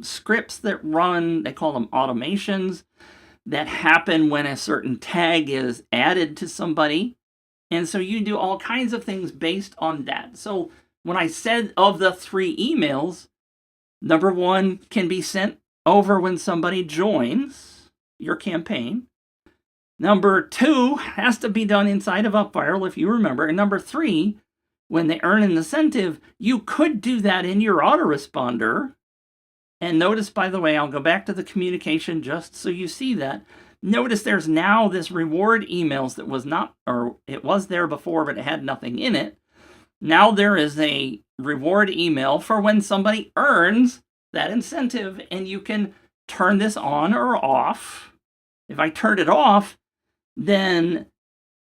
scripts that run, they call them automations, that happen when a certain tag is added to somebody. And so you do all kinds of things based on that. So when I said of the 3 emails, number 1 can be sent over when somebody joins your campaign. Number 2 has to be done inside of UpViral, if you remember. And number 3, when they earn an incentive, you could do that in your autoresponder. And notice, by the way, I'll go back to the communication just so you see that. Notice there's now this reward emails that was not, or it was there before, but it had nothing in it. Now there is a reward email for when somebody earns that incentive, and you can turn this on or off. If I turn it off, then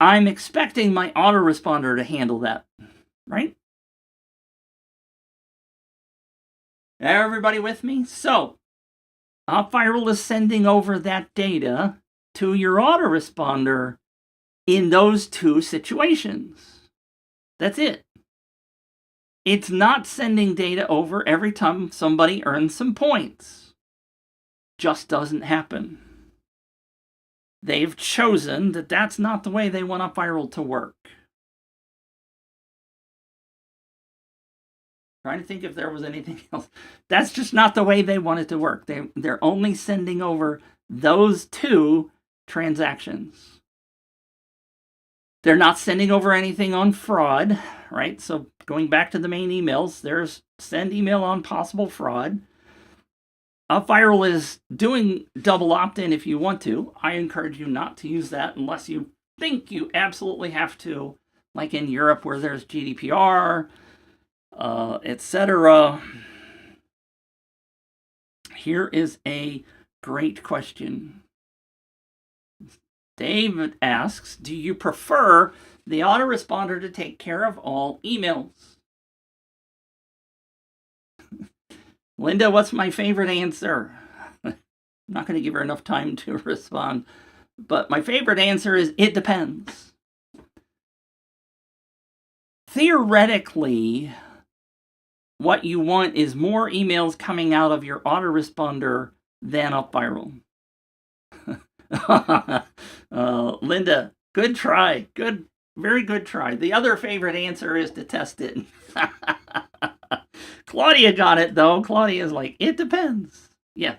I'm expecting my autoresponder to handle that, right? Everybody with me? So, UpViral is sending over that data to your autoresponder in those 2 situations. That's it. It's not sending data over every time somebody earns some points. Just doesn't happen. They've chosen that that's not the way they want UpViral to work. Trying to think if there was anything else. That's just not the way they want it to work. They're only sending over those 2 transactions. They're not sending over anything on fraud, right? So going back to the main emails, there's send email on possible fraud. UpViral is doing double opt-in if you want to. I encourage you not to use that unless you think you absolutely have to, like in Europe where there's GDPR, etc. Here is a great question. David asks, do you prefer the autoresponder to take care of all emails? Linda, what's my favorite answer? I'm not going to give her enough time to respond, but my favorite answer is it depends. Theoretically, what you want is more emails coming out of your autoresponder than UpViral. Linda, good try. Good, very good try. The other favorite answer is to test it. Claudia got it though. Claudia's like, it depends. Yeah.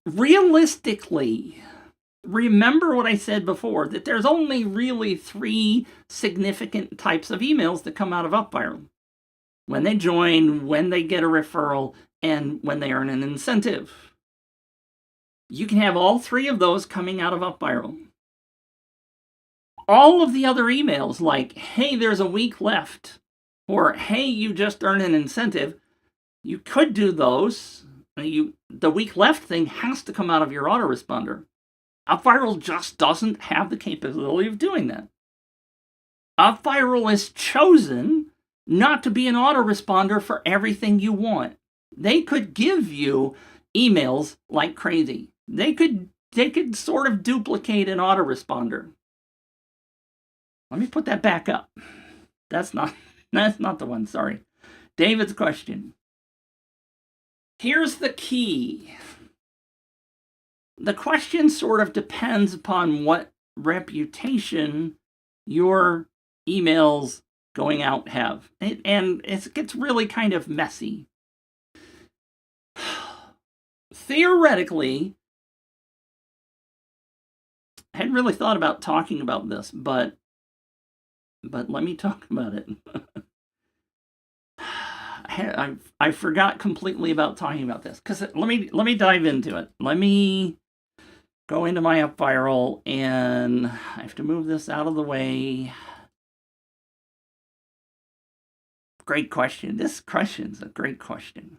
Realistically, remember what I said before, that there's only really 3 significant types of emails that come out of UpViral. When they join, when they get a referral, and when they earn an incentive. You can have all 3 of those coming out of UpViral. All of the other emails, like, hey, there's a week left, or hey, you just earned an incentive, you could do those. The week left thing has to come out of your autoresponder. UpViral just doesn't have the capability of doing that. UpViral is chosen not to be an autoresponder for everything you want. They could give you emails like crazy. They could sort of duplicate an autoresponder. Let me put that back up. That's not the one, sorry. David's question. Here's the key. The question sort of depends upon what reputation your emails going out have. And it gets really kind of messy. Theoretically, I hadn't really thought about talking about this, but let me talk about it. I forgot completely about talking about this, because let me dive into it. Let me go into my UpViral, and I have to move this out of the way. Great question. This question's a great question.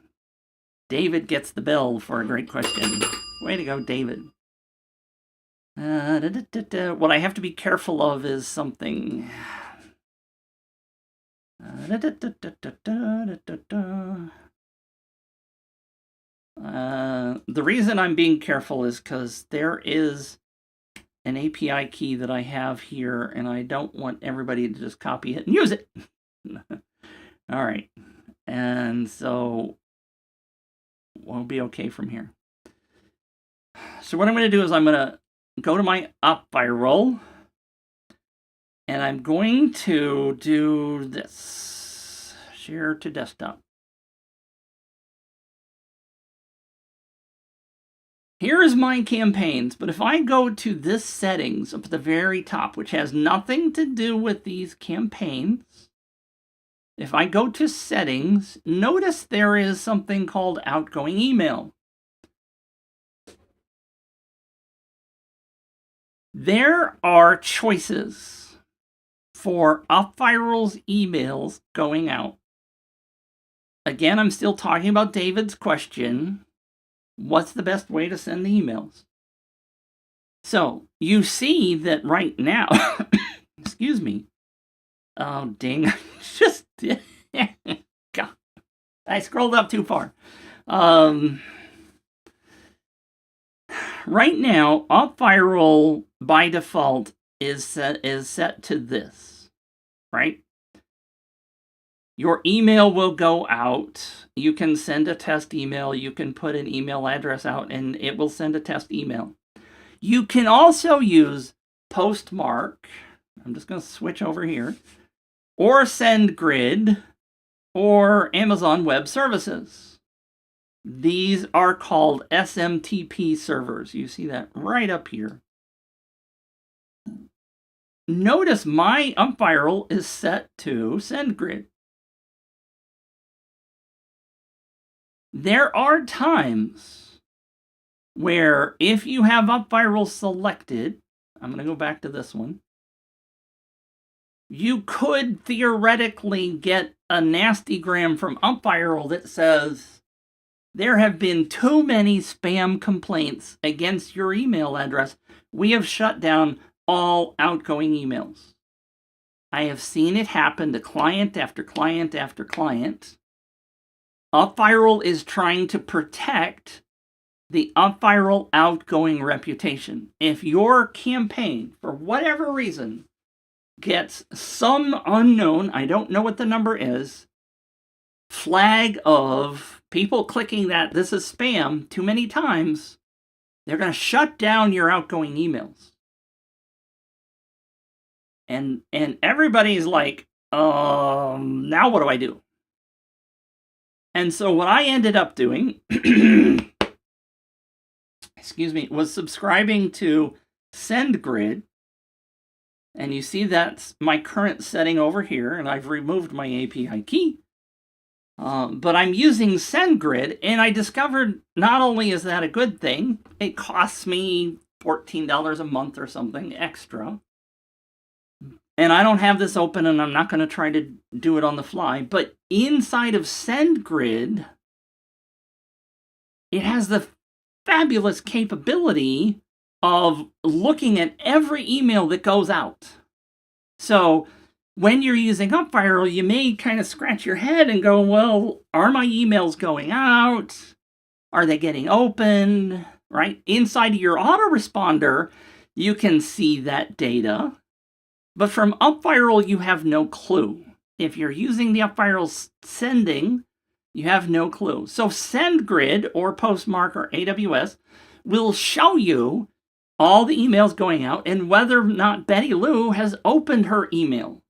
David gets the bell for a great question. Way to go, David. What I have to be careful of is something. The reason I'm being careful is because there is an API key that I have here, and I don't want everybody to just copy it and use it. All right. And so we'll be okay from here. So what I'm going to do is I'm going to go to my UpViral, and I'm going to do this. Share to desktop. Here is my campaigns, but if I go to this settings up at the very top, which has nothing to do with these campaigns, if I go to settings, notice there is something called outgoing email. There are choices for UpViral's emails going out. Again, I'm still talking about David's question. What's the best way to send the emails? So you see that right now, excuse me. Oh, dang. Just, God, I scrolled up too far. Right now, UpViral by default is set to this, right? Your email will go out. You can send a test email. You can put an email address out, and it will send a test email. You can also use Postmark. I'm just going to switch over here. Or SendGrid, or Amazon Web Services. These are called SMTP servers. You see that right up here. Notice my UpViral is set to SendGrid. There are times where if you have UpViral selected, I'm going to go back to this one, you could theoretically get a nastygram from UpViral that says, there have been too many spam complaints against your email address. We have shut down all outgoing emails. I have seen it happen to client after client after client. UpViral is trying to protect the UpViral outgoing reputation. If your campaign, for whatever reason, gets some unknown, I don't know what the number is, flag of people clicking that this is spam too many times, they're going to shut down your outgoing emails. And everybody's like, now what do I do? And so what I ended up doing, excuse me, was subscribing to SendGrid. And you see that's my current setting over here, and I've removed my API key. But I'm using SendGrid, and I discovered not only is that a good thing, it costs me $14 a month or something extra. And I don't have this open, and I'm not going to try to do it on the fly. But inside of SendGrid, it has the fabulous capability of looking at every email that goes out. So when you're using UpViral, you may kind of scratch your head and go, well, are my emails going out? Are they getting opened? Right? Inside of your autoresponder, you can see that data. But from UpViral, you have no clue. If you're using the UpViral sending, you have no clue. So SendGrid or Postmark or AWS will show you all the emails going out and whether or not Betty Lou has opened her email.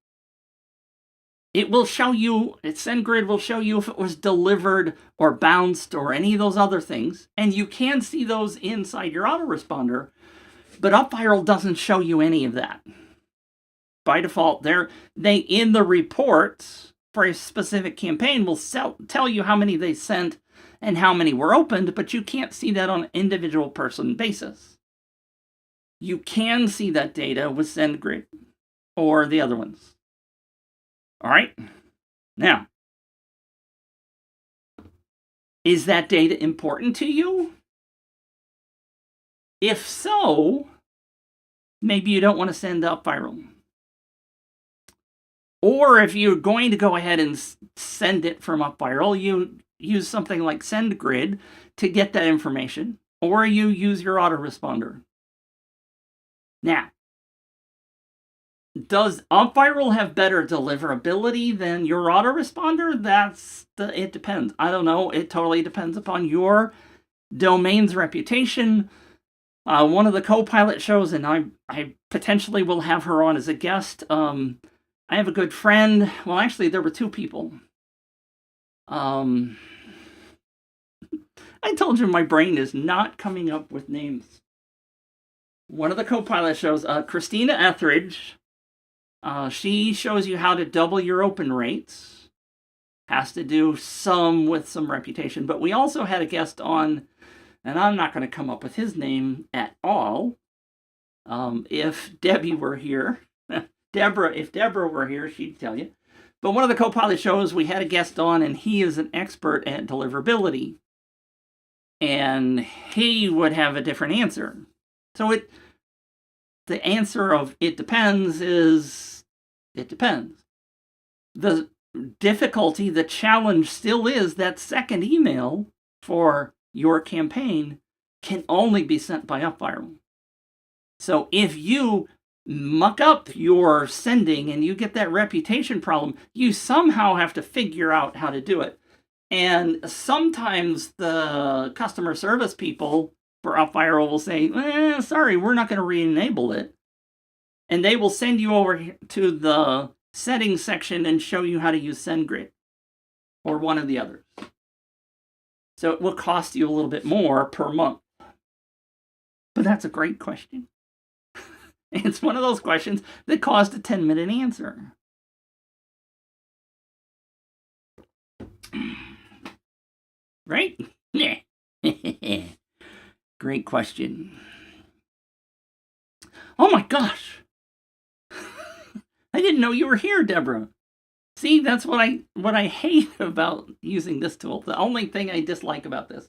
It will show you, SendGrid will show you if it was delivered or bounced or any of those other things. And you can see those inside your autoresponder, but UpViral doesn't show you any of that. By default, they in the reports for a specific campaign will tell you how many they sent and how many were opened, but you can't see that on an individual person basis. You can see that data with SendGrid or the other ones. All right. Now, is that data important to you? If so, maybe you don't want to send UpViral. Or if you're going to go ahead and send it from UpViral, you use something like SendGrid to get that information, or you use your autoresponder. Now, does UpViral have better deliverability than your autoresponder? It depends. I don't know. It totally depends upon your domain's reputation. One of the co-pilot shows, and I potentially will have her on as a guest. I have a good friend. Well, actually, there were two people. I told you my brain is not coming up with names. One of the co-pilot shows, Christina Etheridge. She shows you how to double your open rates. Has to do with some reputation. But we also had a guest on, and I'm not going to come up with his name at all. If Debbie were here, if Deborah were here, she'd tell you. But one of the co-pilot shows, we had a guest on, and he is an expert at deliverability. And he would have a different answer. So the answer of it depends is it depends. The difficulty, the challenge still is that second email for your campaign can only be sent by UpViral. So if you muck up your sending and you get that reputation problem, you somehow have to figure out how to do it. And sometimes the customer service people for UpViral will say, sorry, we're not going to re-enable it. And they will send you over to the settings section and show you how to use SendGrid or one of the others. So it will cost you a little bit more per month. But that's a great question. It's one of those questions that cost a 10-minute answer. Right? Great question. Oh my gosh. I didn't know you were here, Deborah. See, that's what I hate about using this tool. The only thing I dislike about this.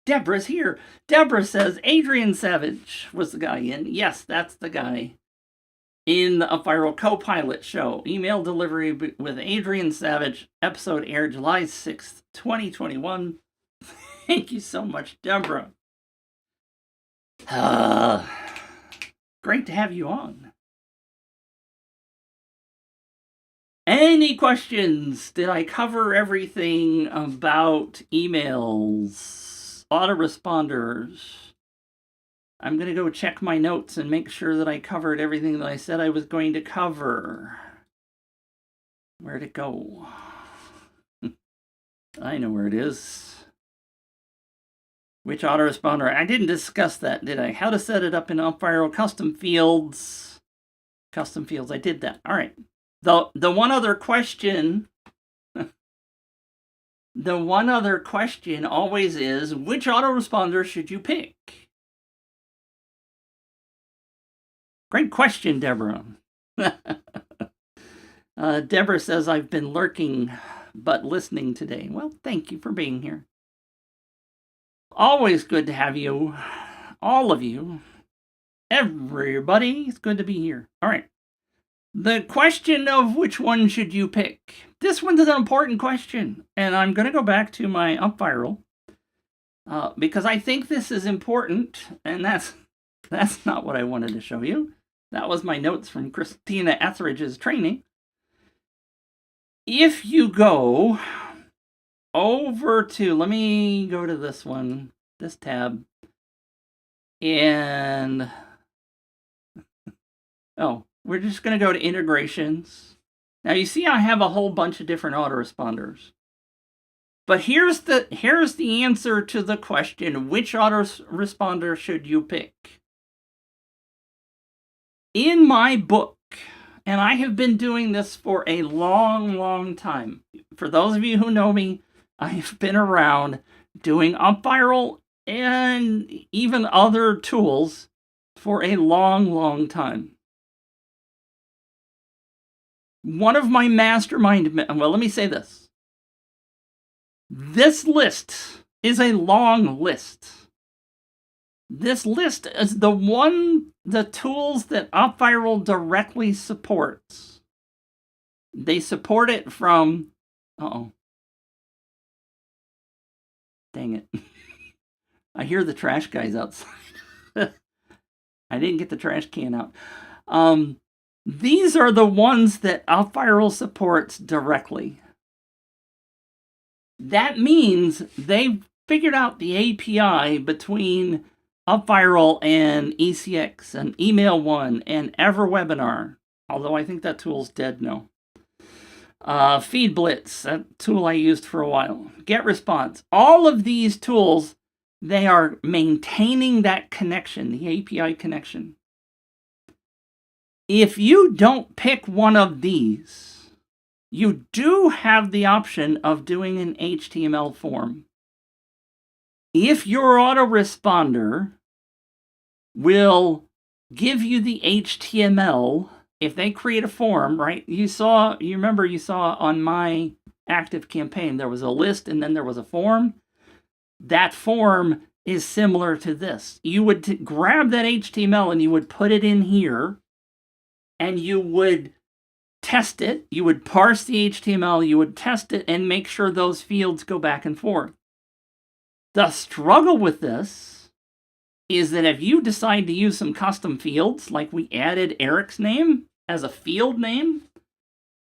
Deborah's here. Deborah says Adrian Savage was the guy in. Yes, that's the guy in the UpViral co-pilot show. Email delivery with Adrian Savage. Episode aired July 6th, 2021. Thank you so much, Deborah. Great to have you on. Any questions? Did I cover everything about emails, autoresponders? I'm going to go check my notes and make sure that I covered everything that I said I was going to cover. Where'd it go? I know where it is. Which autoresponder? I didn't discuss that, did I? How to set it up in UpViral custom fields. Custom fields, I did that. All right. The one other question, always is, which autoresponder should you pick? Great question, Deborah. Deborah says, I've been lurking but listening today. Well, thank you for being here. Always good to have you. All of you. Everybody. It's good to be here. All right. The question of which one should you pick? This one's an important question. And I'm going to go back to my UpViral. Because I think this is important. And that's not what I wanted to show you. That was my notes from Christina Etheridge's training. If you go over to, let me go to this one, this tab, and, we're just going to go to integrations. Now you see I have a whole bunch of different autoresponders. But here's the answer to the question, which autoresponder should you pick? In my book, and I have been doing this for a long, long time. For those of you who know me, I've been around doing UpViral and even other tools for a long, long time. One of my mastermind, well, let me say this. This list is a long list. This list is the tools that UpViral directly supports. They support it from, dang it. I hear the trash guys outside. I didn't get the trash can out. These are the ones that UpViral supports directly. That means they figured out the API between UpViral and ECX and Email One and EverWebinar, although I think that tool's dead now. FeedBlitz, that tool I used for a while. GetResponse. All of these tools, they are maintaining that connection, the API connection. If you don't pick one of these, you do have the option of doing an HTML form. If your autoresponder will give you the HTML, if they create a form, right? You remember you saw on my active campaign, there was a list and then there was a form. That form is similar to this. You would grab that HTML and you would put it in here and you would test it. You would parse the HTML, you would test it and make sure those fields go back and forth. The struggle with this is that if you decide to use some custom fields, like we added Eric's name as a field name,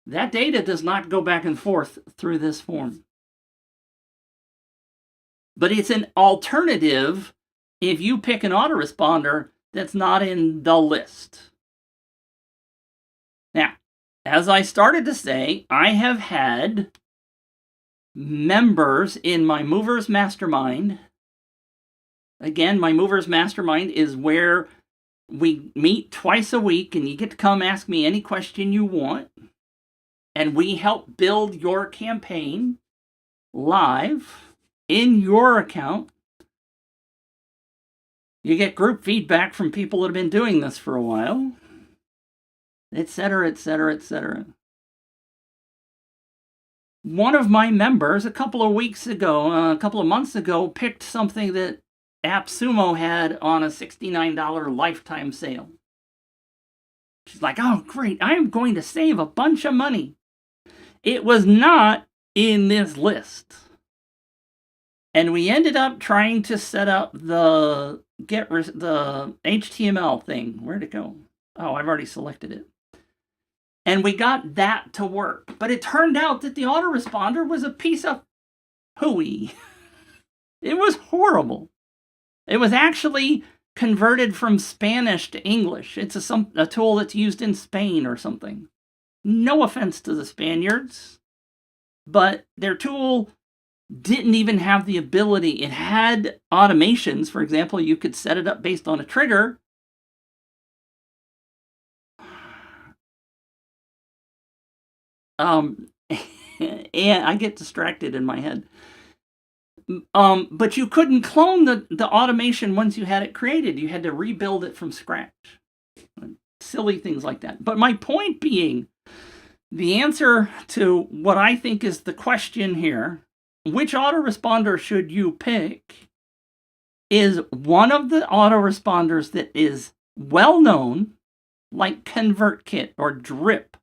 that data does not go back and forth through this form. But it's an alternative if you pick an autoresponder that's not in the list. Now, as I started to say, I have had members in my Movers Mastermind. Again, my Movers Mastermind is where we meet twice a week and you get to come ask me any question you want. And we help build your campaign live in your account. You get group feedback from people that have been doing this for a while, etc., etc., etc. One of my members a couple of months ago, picked something that AppSumo had on a $69 lifetime sale. She's like, oh, great, I'm going to save a bunch of money. It was not in this list. And we ended up trying to set up the HTML thing. Where'd it go? Oh, I've already selected it. And we got that to work. But it turned out that the autoresponder was a piece of hooey. It was horrible. It was actually converted from Spanish to English. It's a tool that's used in Spain or something. No offense to the Spaniards, but their tool didn't even have the ability. It had automations. For example, you could set it up based on a trigger. And I get distracted in my head. But you couldn't clone the automation once you had it created. You had to rebuild it from scratch. Silly things like that. But my point being, the answer to what I think is the question here, which autoresponder should you pick, is one of the autoresponders that is well known, like ConvertKit or Drip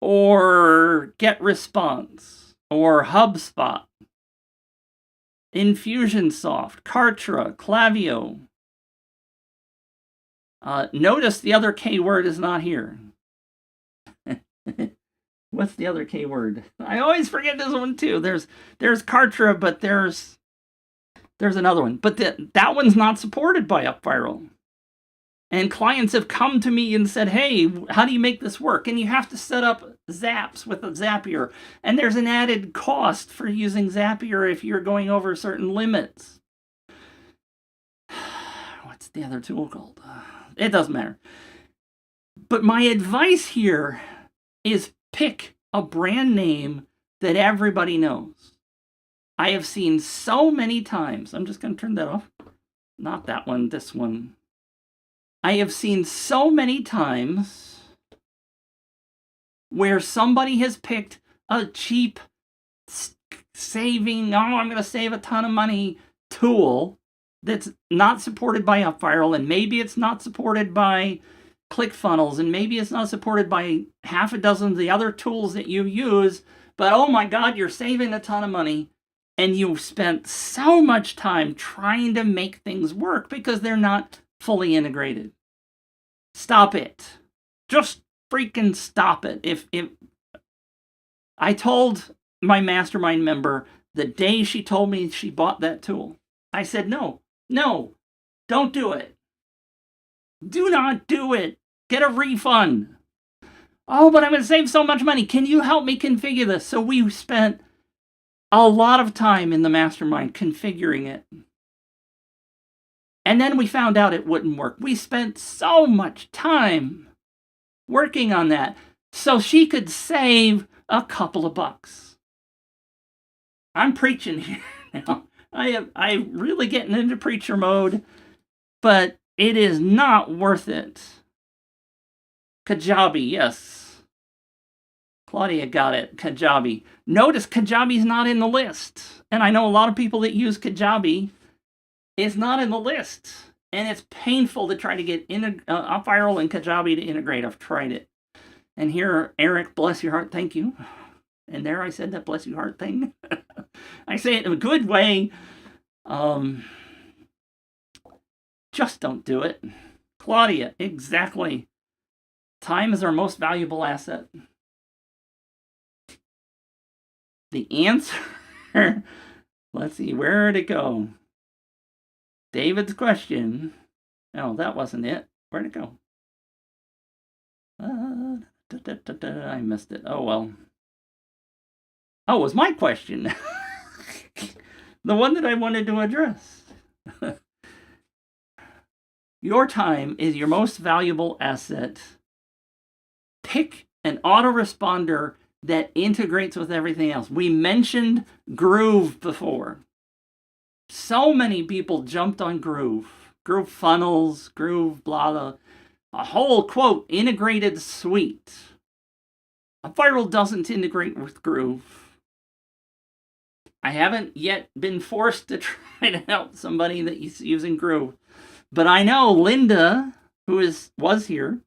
or GetResponse or HubSpot, Infusionsoft, Kartra, Klaviyo. Notice the other K word is not here. What's the other K word? I always forget this one too. There's Kartra, but there's another one. But that one's not supported by UpViral. And clients have come to me and said, hey, how do you make this work? And you have to set up Zaps with a Zapier. And there's an added cost for using Zapier if you're going over certain limits. What's the other tool called? It doesn't matter. But my advice here is pick a brand name that everybody knows. I have seen so many times. I'm just going to turn that off. Not that one, this one. I have seen so many times where somebody has picked a cheap saving, I'm going to save a ton of money tool that's not supported by UpViral, and maybe it's not supported by ClickFunnels, and maybe it's not supported by half a dozen of the other tools that you use, but oh my God, you're saving a ton of money, and you've spent so much time trying to make things work because they're not fully integrated. Stop it. Just freaking stop it. If I told my mastermind member the day she told me she bought that tool, I said, no, don't do it. Do not do it. Get a refund. Oh, but I'm going to save so much money. Can you help me configure this? So we spent a lot of time in the mastermind configuring it. And then we found out it wouldn't work. We spent so much time working on that so she could save a couple of bucks. I'm preaching here now. I'm really getting into preacher mode, but it is not worth it. Kajabi, yes. Claudia got it. Kajabi. Notice Kajabi's not in the list. And I know a lot of people that use Kajabi. It's not in the list. And it's painful to try to get UpViral and Kajabi to integrate. I've tried it. And here, Eric, bless your heart, thank you. And there I said that bless your heart thing. I say it in a good way. Just don't do it. Claudia, exactly. Time is our most valuable asset. The answer, let's see, where'd it go? David's question. Oh, that wasn't it. Where'd it go? I missed it. Oh, well. Oh, it was my question. The one that I wanted to address. Your time is your most valuable asset. Pick an autoresponder that integrates with everything else. We mentioned Groove before. So many people jumped on Groove. Groove funnels, Groove blah blah. A whole, quote, integrated suite. UpViral doesn't integrate with Groove. I haven't yet been forced to try to help somebody that is using Groove. But I know Linda, who was here,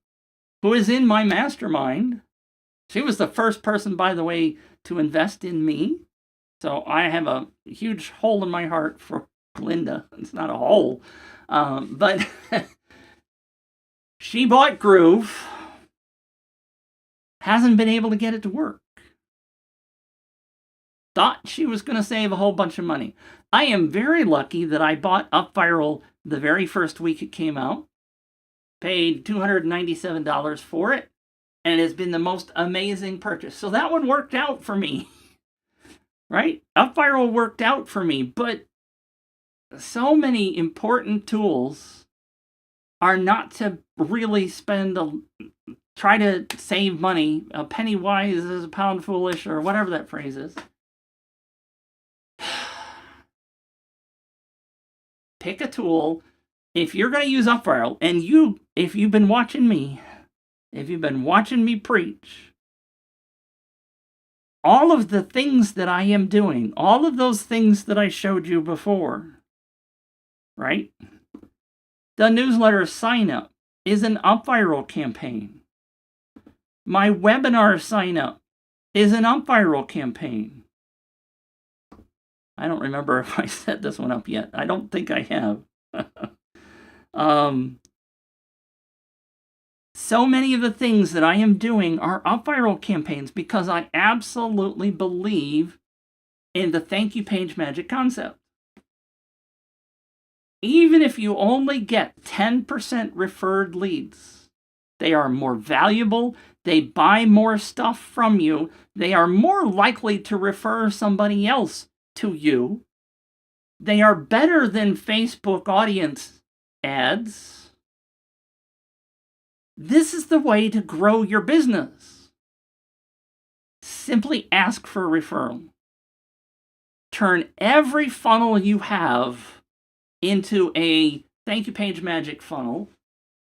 who is in my mastermind. She was the first person, by the way, to invest in me. So I have a huge hole in my heart for Linda. It's not a hole. But she bought Groove. Hasn't been able to get it to work. Thought she was going to save a whole bunch of money. I am very lucky that I bought UpViral the very first week it came out. Paid $297 for it. And it has been the most amazing purchase. So that one worked out for me. Right? UpViral worked out for me. But so many important tools are not to really try to save money. A penny wise is a pound foolish, or whatever that phrase is. Pick a tool. If you're going to use UpViral, and if you've been watching me, preach, all of the things that I am doing, all of those things that I showed you before, right? The newsletter sign up is an UpViral campaign. My webinar sign up is an UpViral campaign. I don't remember if I set this one up yet. I don't think I have. So many of the things that I am doing are UpViral campaigns because I absolutely believe in the thank you page magic concept. Even if you only get 10% referred leads, they are more valuable. They buy more stuff from you. They are more likely to refer somebody else to you. They are better than Facebook audience ads. This is the way to grow your business. Simply ask for a referral. Turn every funnel you have into a thank you page magic funnel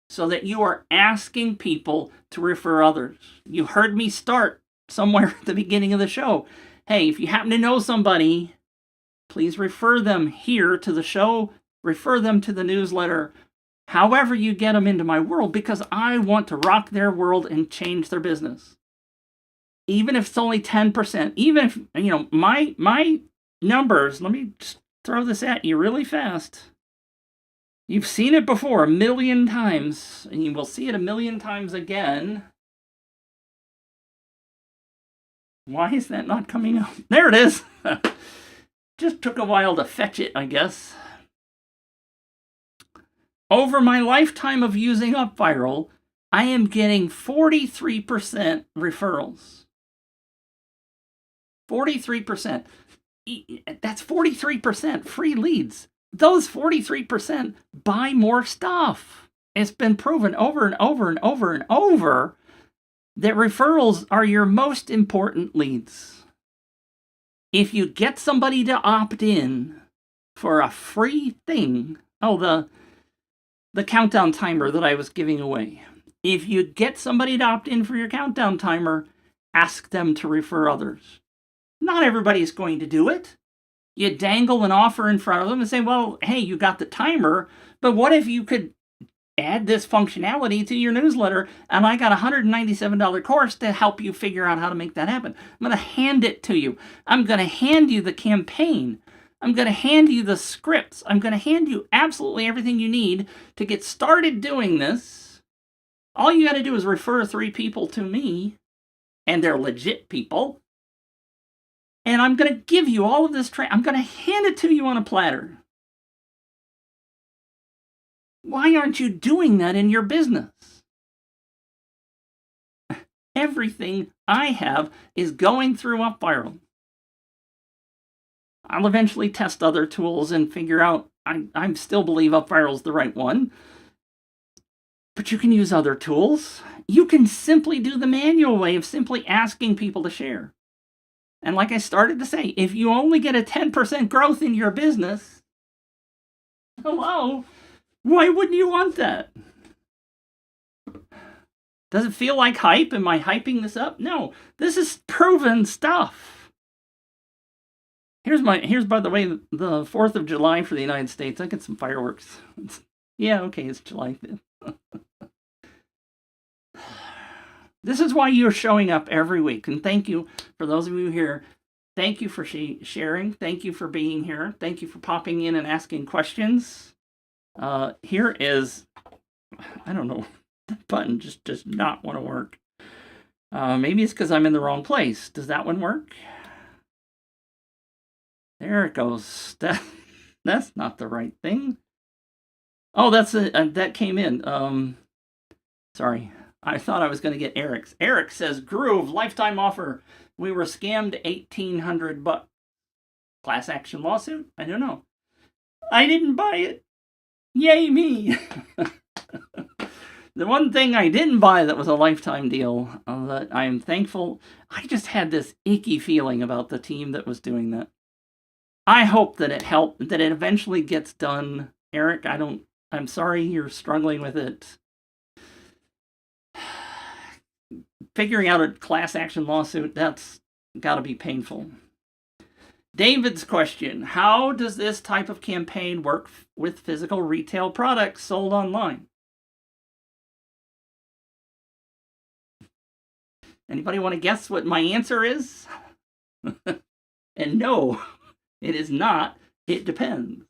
so that you are asking people to refer others. You heard me start somewhere at the beginning of the show. Hey, if you happen to know somebody, please refer them here to the show, refer them to the newsletter, however you get them into my world, because I want to rock their world and change their business. Even if it's only 10%, even if, my numbers, let me just throw this at you really fast. You've seen it before 1,000,000 times, and you will see it 1,000,000 times again. Why is that not coming up? There it is. Just took a while to fetch it, I guess. Over my lifetime of using UpViral, I am getting 43% referrals. 43%. That's 43% free leads. Those 43% buy more stuff. It's been proven over and over and over and over that referrals are your most important leads. If you get somebody to opt in for a free thing, the countdown timer that I was giving away. If you get somebody to opt in for your countdown timer, ask them to refer others. Not everybody's going to do it. You dangle an offer in front of them and say, well, hey, you got the timer, but what if you could add this functionality to your newsletter, and I got a $197 course to help you figure out how to make that happen. I'm going to hand it to you. I'm going to hand you the campaign. I'm going to hand you the scripts. I'm going to hand you absolutely everything you need to get started doing this. All you got to do is refer 3 people to me, and they're legit people. And I'm going to give you all of this training. I'm going to hand it to you on a platter. Why aren't you doing that in your business? Everything I have is going through UpViral. I'll eventually test other tools and figure out, I still believe UpViral is the right one. But you can use other tools. You can simply do the manual way of simply asking people to share. And like I started to say, if you only get a 10% growth in your business, hello, why wouldn't you want that? Does it feel like hype? Am I hyping this up? No, this is proven stuff. Here's by the way, the 4th of July for the United States. I get some fireworks. Yeah, okay, it's July 5th. This is why you're showing up every week. And thank you for those of you here. Thank you for sharing. Thank you for being here. Thank you for popping in and asking questions. Here is, I don't know, the button just does not want to work. Maybe it's because I'm in the wrong place. Does that one work? There it goes. That's not the right thing. Oh, that came in. Sorry. I thought I was going to get Eric's. Eric says, Groove, lifetime offer. We were scammed $1,800. Class action lawsuit? I don't know. I didn't buy it. Yay me. The one thing I didn't buy that was a lifetime deal that I'm thankful. I just had this icky feeling about the team that was doing that. I hope that it helped, that it eventually gets done. Eric, I'm sorry you're struggling with it. Figuring out a class action lawsuit, that's got to be painful. David's question, how does this type of campaign work with physical retail products sold online? Anybody want to guess what my answer is? And no, it is not. It depends.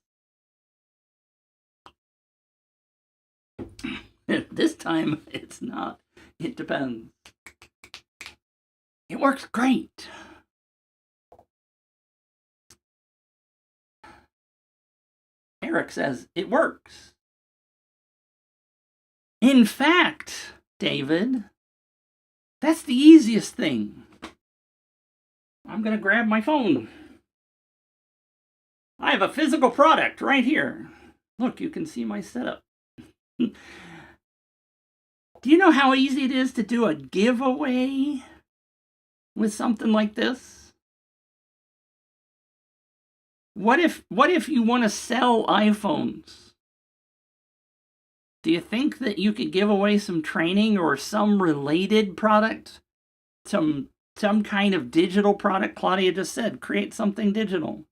This time, it's not. It depends. It works great. Eric says it works. In fact, David, that's the easiest thing. I'm going to grab my phone. I have a physical product right here. Look, you can see my setup. Do you know how easy it is to do a giveaway with something like this? What if you want to sell iPhones? Do you think that you could give away some training or some related product? Some kind of digital product? Claudia just said, create something digital.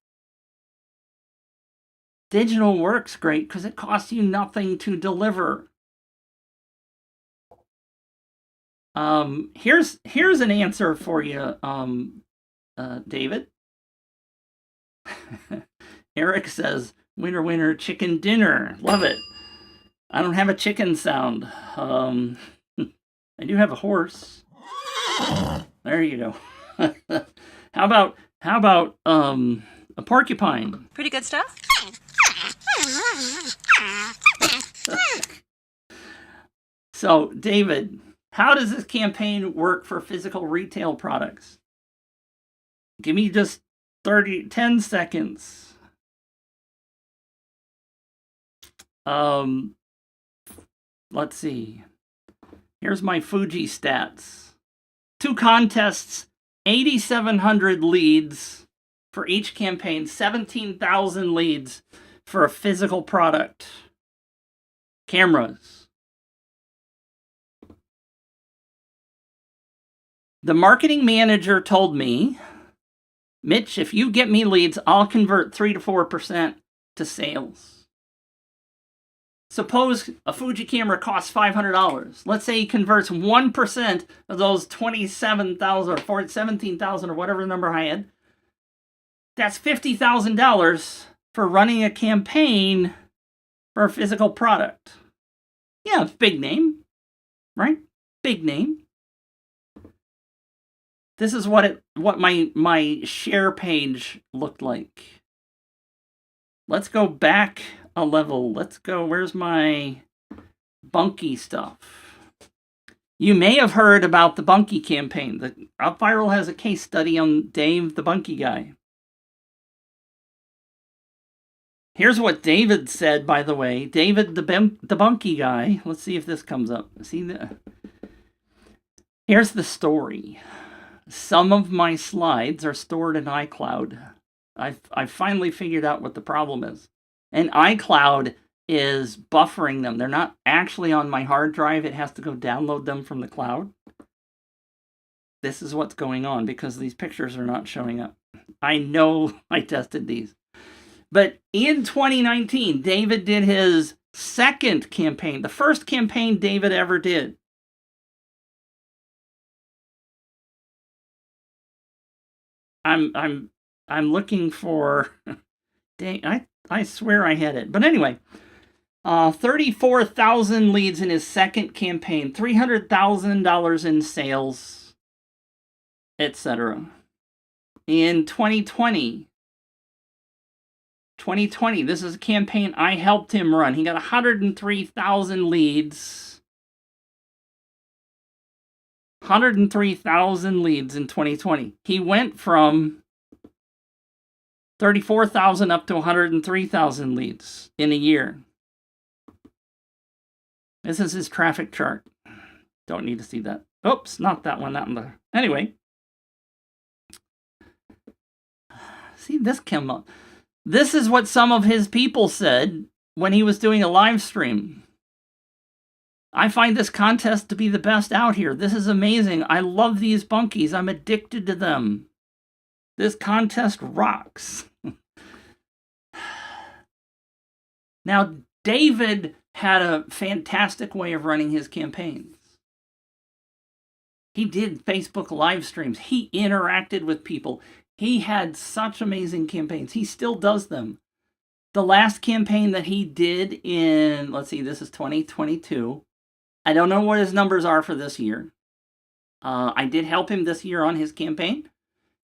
Digital works great because it costs you nothing to deliver. Here's an answer for you, David. Eric says, winner, winner, chicken dinner. Love it. I don't have a chicken sound. I do have a horse. There you go. How about a porcupine? Pretty good stuff. So, David, how does this campaign work for physical retail products? Give me just 10 seconds. Let's see. Here's my Fuji stats. 2 contests, 8,700 leads for each campaign, 17,000 leads for a physical product. Cameras. The marketing manager told me, Mitch, if you get me leads, I'll convert 3 to 4% to sales. Suppose a Fuji camera costs $500. Let's say he converts 1% of those 27,000 or 17,000 or whatever number I had. That's $50,000 for running a campaign for a physical product. Yeah, big name, right? Big name. This is what my share page looked like. Let's go back a level. Let's go, where's my Bunky stuff? You may have heard about the Bunky campaign. The UpViral has a case study on Dave the Bunky guy. Here's what David said, by the way. David the Bunky guy. Let's see if this comes up. Here's the story. Some of my slides are stored in iCloud. I've finally figured out what the problem is. And iCloud is buffering them. They're not actually on my hard drive. It has to go download them from the cloud. This is what's going on because these pictures are not showing up. I know I tested these. But in 2019, David did his second campaign, the first campaign David ever did. I'm looking for. Dang, I swear I had it. But anyway, 34,000 leads in his second campaign, $300,000 in sales, etc. In 2020, this is a campaign I helped him run. He got 103,000 leads. 103,000 leads in 2020. He went from 34,000 up to 103,000 leads in a year. This is his traffic chart. Don't need to see that. Oops, not that one, that one. Anyway. See, this came up. This is what some of his people said when he was doing a live stream. I find this contest to be the best out here. This is amazing. I love these bunkies. I'm addicted to them. This contest rocks. Now, David had a fantastic way of running his campaigns. He did Facebook live streams. He interacted with people. He had such amazing campaigns. He still does them. The last campaign that he did in, let's see, this is 2022. I don't know what his numbers are for this year. I did help him this year on his campaign.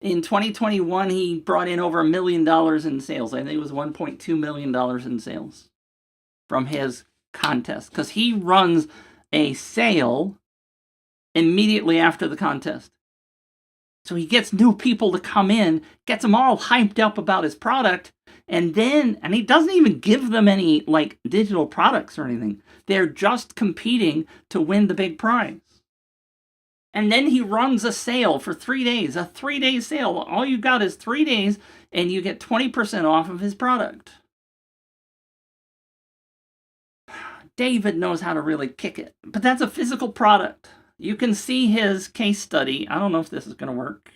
In 2021, he brought in over $1 million in sales. I think it was $1.2 million in sales from his contest. Because he runs a sale immediately after the contest. So he gets new people to come in, gets them all hyped up about his product, and he doesn't even give them any like digital products or anything. They're just competing to win the big prize. And then he runs a sale for 3 days, a 3-day sale. All you got is 3 days, and you get 20% off of his product. David knows how to really kick it, but that's a physical product. You can see his case study. I don't know if this is going to work.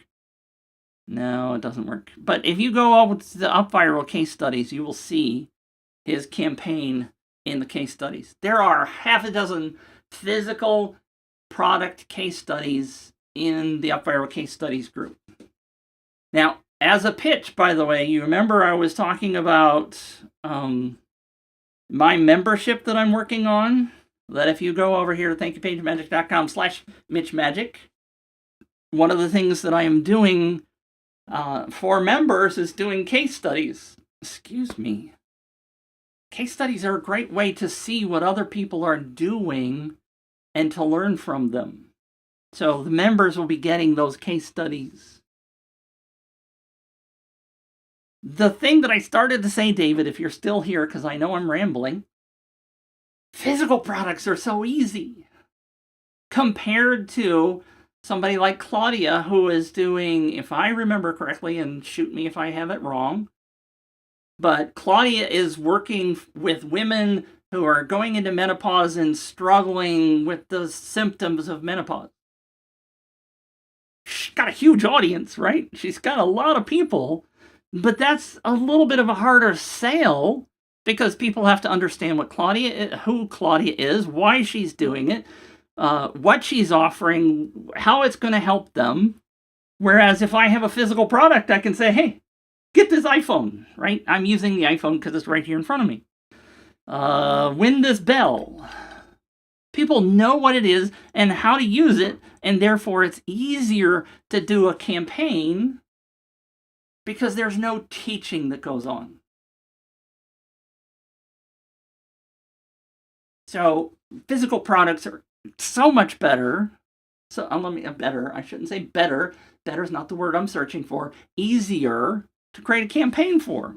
No, it doesn't work. But if you go over to the UpViral case studies, you will see his campaign in the case studies. There are half a dozen physical product case studies in the UpViral case studies group. Now, as a pitch, by the way, you remember I was talking about My membership that I'm working on, that if you go over here to thankyoupagemagic.com/MitchMagic, one of the things that I am doing for members is doing case studies. Excuse me. Case studies are a great way to see what other people are doing and to learn from them. So the members will be getting those case studies. The thing that I started to say, David, if you're still here, because I know I'm rambling, physical products are so easy compared to somebody like Claudia, who is doing, if I remember correctly, and shoot me if I have it wrong, but Claudia is working with women who are going into menopause and struggling with the symptoms of menopause. She's got a huge audience, right? She's got a lot of people, but that's a little bit of a harder sale because people have to understand who Claudia is, why she's doing it, what she's offering, how it's going to help them. Whereas if I have a physical product, I can say, hey, get this iPhone, right? I'm using the iPhone because it's right here in front of me. Win this bell. People know what it is and how to use it, and therefore it's easier to do a campaign because there's no teaching that goes on. So physical products are so much better. I shouldn't say better. Better is not the word I'm searching for. Easier to create a campaign for.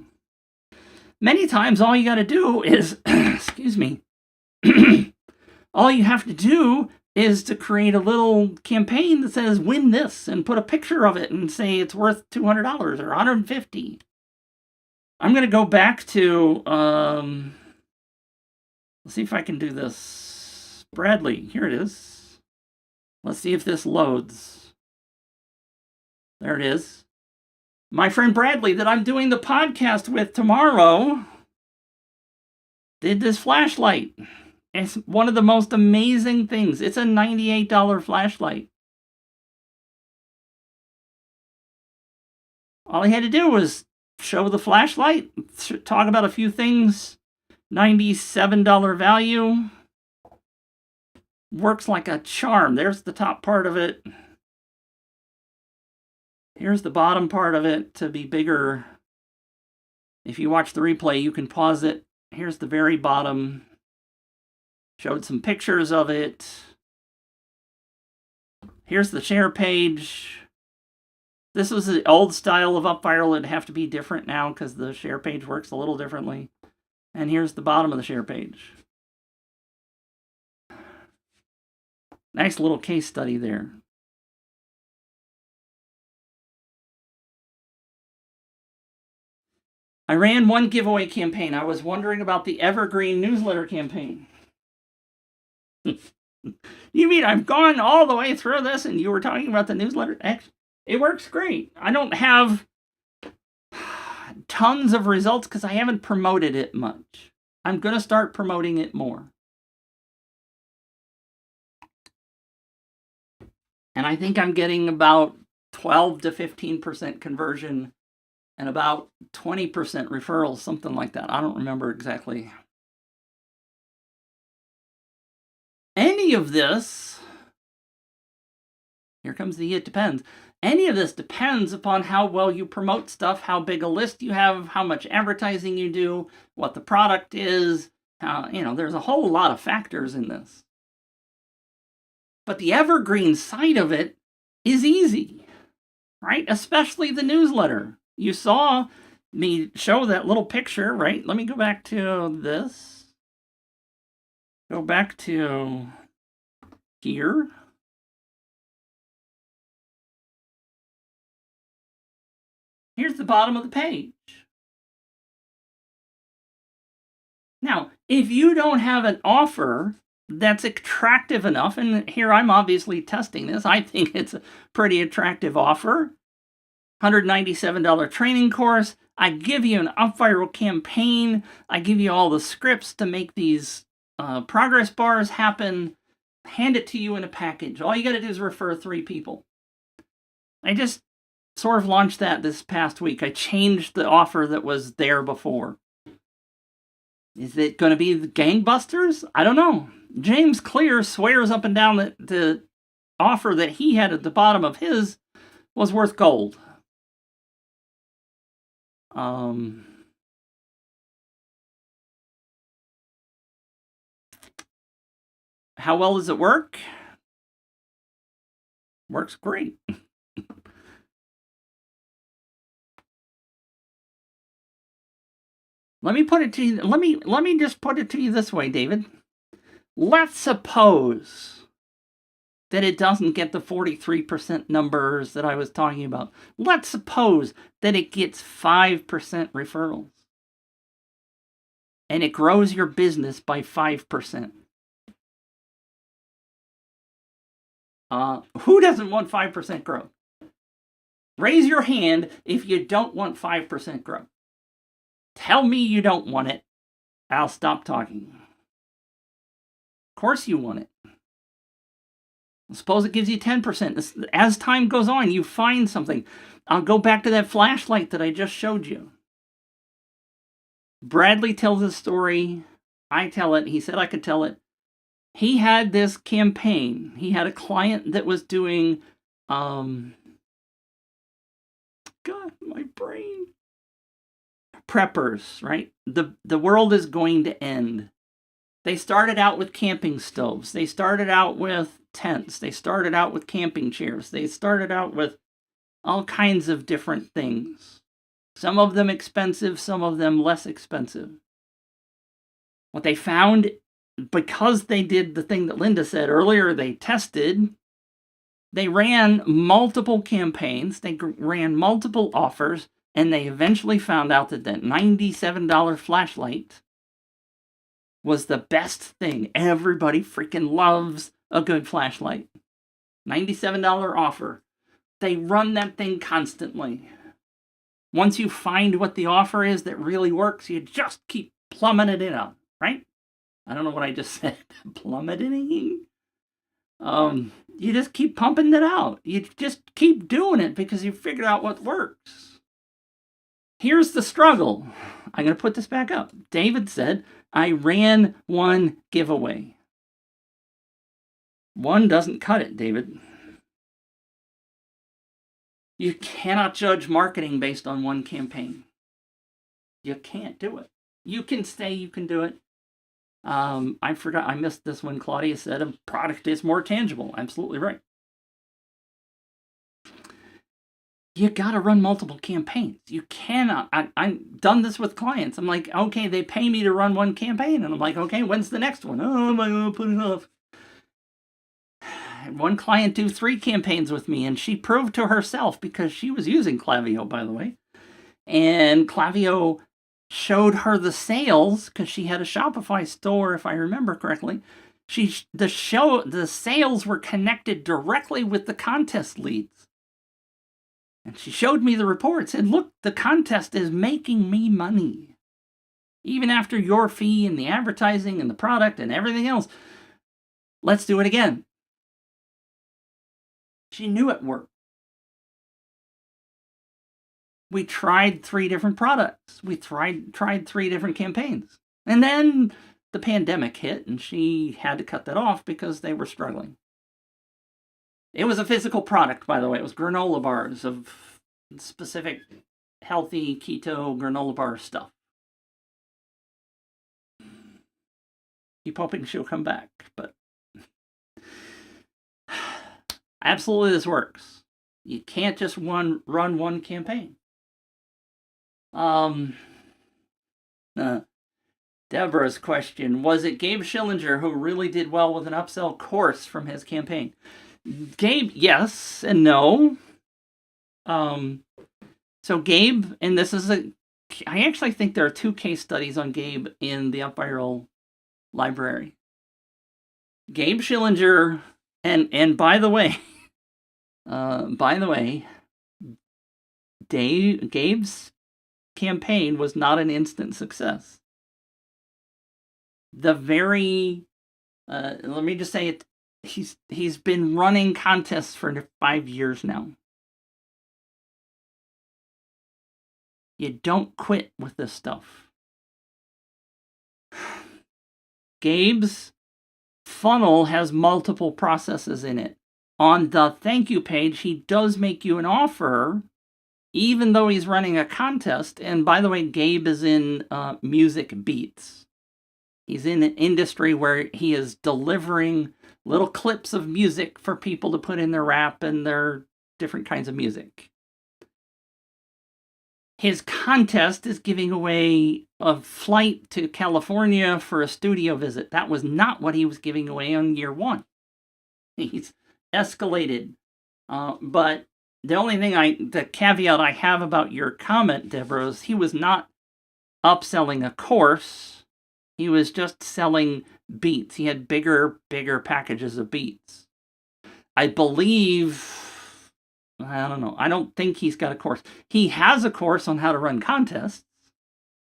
Many times all you got to do is, excuse me, all you have to do is to create a little campaign that says win this and put a picture of it and say it's worth $200 or $150. I'm going to go back to, let's see if I can do this. Bradley, here it is. Let's see if this loads. There it is. My friend Bradley that I'm doing the podcast with tomorrow did this flashlight. It's one of the most amazing things. It's a $98 flashlight. All he had to do was show the flashlight, talk about a few things, $97 value. Works like a charm. There's the top part of it. Here's the bottom part of it to be bigger. If you watch the replay, you can pause it. Here's the very bottom. Showed some pictures of it. Here's the share page. This was the old style of UpViral. It'd have to be different now because the share page works a little differently. And here's the bottom of the share page. Nice little case study there. I ran one giveaway campaign. I was wondering about the Evergreen newsletter campaign. You mean I've gone all the way through this and you were talking about the newsletter? It works great. I don't have tons of results because I haven't promoted it much. I'm going to start promoting it more. And I think I'm getting about 12 to 15% conversion and about 20% referrals, something like that. I don't remember exactly. Any of this, here comes the it depends. Any of this depends upon how well you promote stuff, how big a list you have, how much advertising you do, what the product is. There's a whole lot of factors in this. But the evergreen side of it is easy, right? Especially the newsletter. You saw me show that little picture, right? Let me go back to this. Go back to here. Here's the bottom of the page. Now, if you don't have an offer that's attractive enough, and here I'm obviously testing this, I think it's a pretty attractive offer. $197 training course. I give you an UpViral campaign. I give you all the scripts to make these progress bars happen. Hand it to you in a package. All you got to do is refer 3 people. I just sort of launched that this past week. I changed the offer that was there before. Is it going to be the gangbusters? I don't know. James Clear swears up and down that the offer that he had at the bottom of his was worth gold. How well does it work? Works great. Let me put it to you. Let me just put it to you this way, David. Let's suppose that it doesn't get the 43% numbers that I was talking about. Let's suppose that it gets 5% referrals. And it grows your business by 5%. Who doesn't want 5% growth? Raise your hand if you don't want 5% growth. Tell me you don't want it. I'll stop talking. Of course you want it. Suppose it gives you 10%. As time goes on, you find something. I'll go back to that flashlight that I just showed you. Bradley tells the story. I tell it. He said I could tell it. He had this campaign. He had a client that was doing, God, my brain. Preppers, right? The world is going to end. They started out with camping stoves. They started out with tents. They started out with camping chairs. They started out with all kinds of different things. Some of them expensive, some of them less expensive. What they found, because they did the thing that Linda said earlier, they tested, they ran multiple campaigns, they ran multiple offers, and they eventually found out that that $97 flashlight was the best thing. Everybody freaking loves a good flashlight. $97 offer. They run that thing constantly. Once you find what the offer is that really works, you just keep plummeting it up, right? I don't know what I just said. Plummeting? You just keep pumping it out. You just keep doing it because you figured out what works. Here's the struggle. I'm going to put this back up. David said, I ran one giveaway. One doesn't cut it, David. You cannot judge marketing based on one campaign. You can't do it. You can say you can do it. I forgot, I missed this one. Claudia said a product is more tangible. Absolutely right. You got to run multiple campaigns. You cannot. I've done this with clients. I'm like, okay, they pay me to run one campaign. And I'm like, okay, when's the next one? Oh, am I going to put it off? One client do 3 campaigns with me, and she proved to herself, because she was using Klaviyo, by the way. And Klaviyo showed her the sales, because she had a Shopify store, if I remember correctly. The sales were connected directly with the contest leads. And she showed me the reports, and look, the contest is making me money. Even after your fee and the advertising and the product and everything else. Let's do it again. She knew it worked. We tried 3 different products. We tried 3 different campaigns. And then the pandemic hit, and she had to cut that off because they were struggling. It was a physical product, by the way. It was granola bars of specific healthy keto granola bar stuff. Keep hoping she'll come back, but absolutely this works. You can't just run one campaign. Deborah's question, was it Gabe Schillinger who really did well with an upsell course from his campaign? Gabe, yes and no. So Gabe, and this is I actually think there are 2 case studies on Gabe in the UpViral library. Gabe Schillinger, and by the way, Gabe's campaign was not an instant success. Let me just say it. He's been running contests for 5 years now. You don't quit with this stuff. Gabe's funnel has multiple processes in it. On the thank you page, he does make you an offer, even though he's running a contest. And by the way, Gabe is in music beats. He's in an industry where he is delivering little clips of music for people to put in their rap and their different kinds of music. His contest is giving away a flight to California for a studio visit. That was not what he was giving away on year one. He's escalated. But the only thing the caveat I have about your comment, Deborah, is he was not upselling a course. He was just selling beats. He had bigger packages of beats. I believe, I don't know. I don't think he's got a course. He has a course on how to run contests,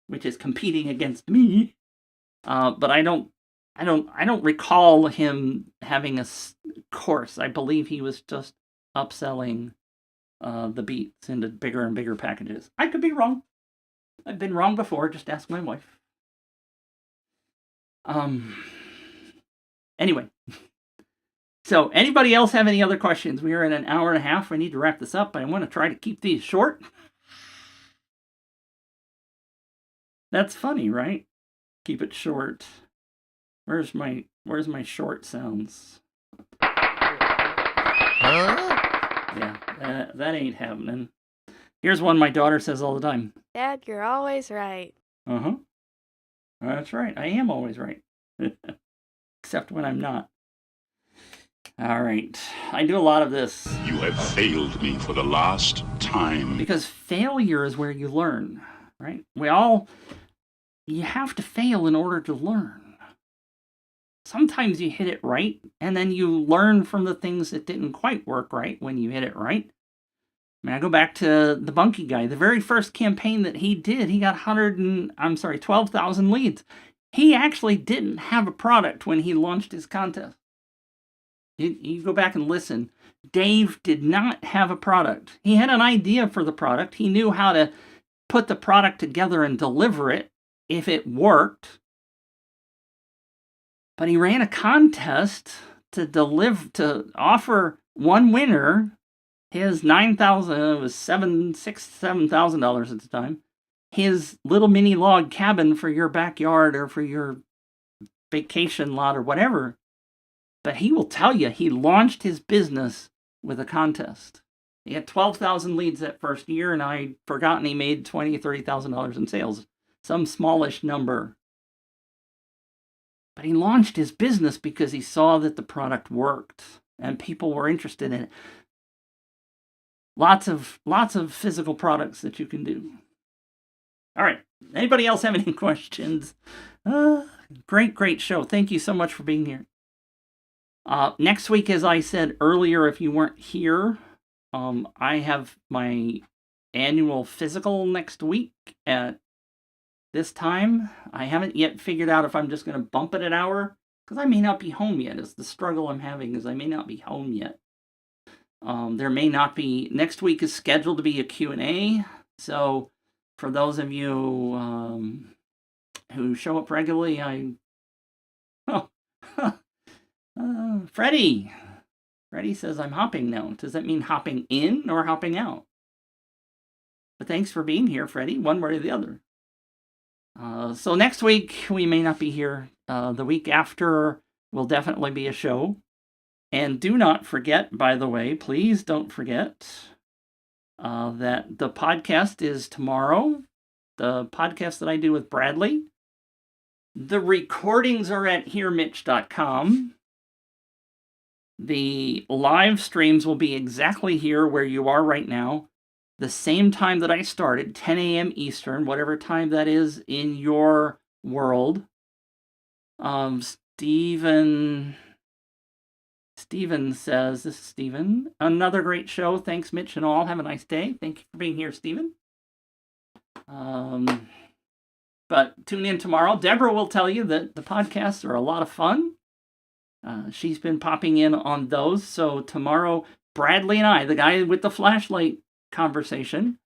which is competing against me. But I don't recall him having a course. I believe he was just upselling the beats into bigger and bigger packages. I could be wrong. I've been wrong before. Just ask my wife. Anyway. So, anybody else have any other questions? We are in an hour and a half. We need to wrap this up. I want to try to keep these short. That's funny, right? Keep it short. Where's my short sounds? Yeah, that ain't happening. Here's one my daughter says all the time. Dad, you're always right. Uh-huh. That's right. I am always right. Except when I'm not. All right. I do a lot of this. You have failed me for the last time. Because failure is where you learn, right? You have to fail in order to learn. Sometimes you hit it right, and then you learn from the things that didn't quite work right when you hit it right. I mean, I go back to the Bunky guy. The very first campaign that he did, he got 12,000 leads. He actually didn't have a product when he launched his contest. You go back and listen. Dave did not have a product. He had an idea for the product. He knew how to put the product together and deliver it if it worked. But he ran a contest to offer one winner his $9,000, it was $7,000 at the time, his little mini log cabin for your backyard or for your vacation lot or whatever. But he will tell you he launched his business with a contest. He had 12,000 leads that first year, and I'd forgotten he made $20,000, $30,000 in sales. Some smallish number. But he launched his business because he saw that the product worked and people were interested in it. Lots of physical products that you can do. All right. Anybody else have any questions? Great show. Thank you so much for being here. Next week, as I said earlier, if you weren't here, I have my annual physical next week at this time. I haven't yet figured out if I'm just going to bump it an hour, because I may not be home yet. It's the struggle I'm having is I may not be home yet. There may not be, next week is scheduled to be a Q&A, so for those of you who show up regularly, Freddie says I'm hopping now. Does that mean hopping in or hopping out? But thanks for being here, Freddie, one way or the other. So next week, we may not be here. The week after will definitely be a show. And do not forget, by the way, please don't forget that the podcast is tomorrow. The podcast that I do with Bradley. The recordings are at hearmitch.com. The live streams will be exactly here where you are right now. The same time that I started, 10 a.m. Eastern, whatever time that is in your world. Steven says, this is Steven, another great show. Thanks, Mitch and all. Have a nice day. Thank you for being here, Steven. But tune in tomorrow. Deborah will tell you that the podcasts are a lot of fun. She's been popping in on those. So tomorrow, Bradley and I, the guy with the flashlight conversation,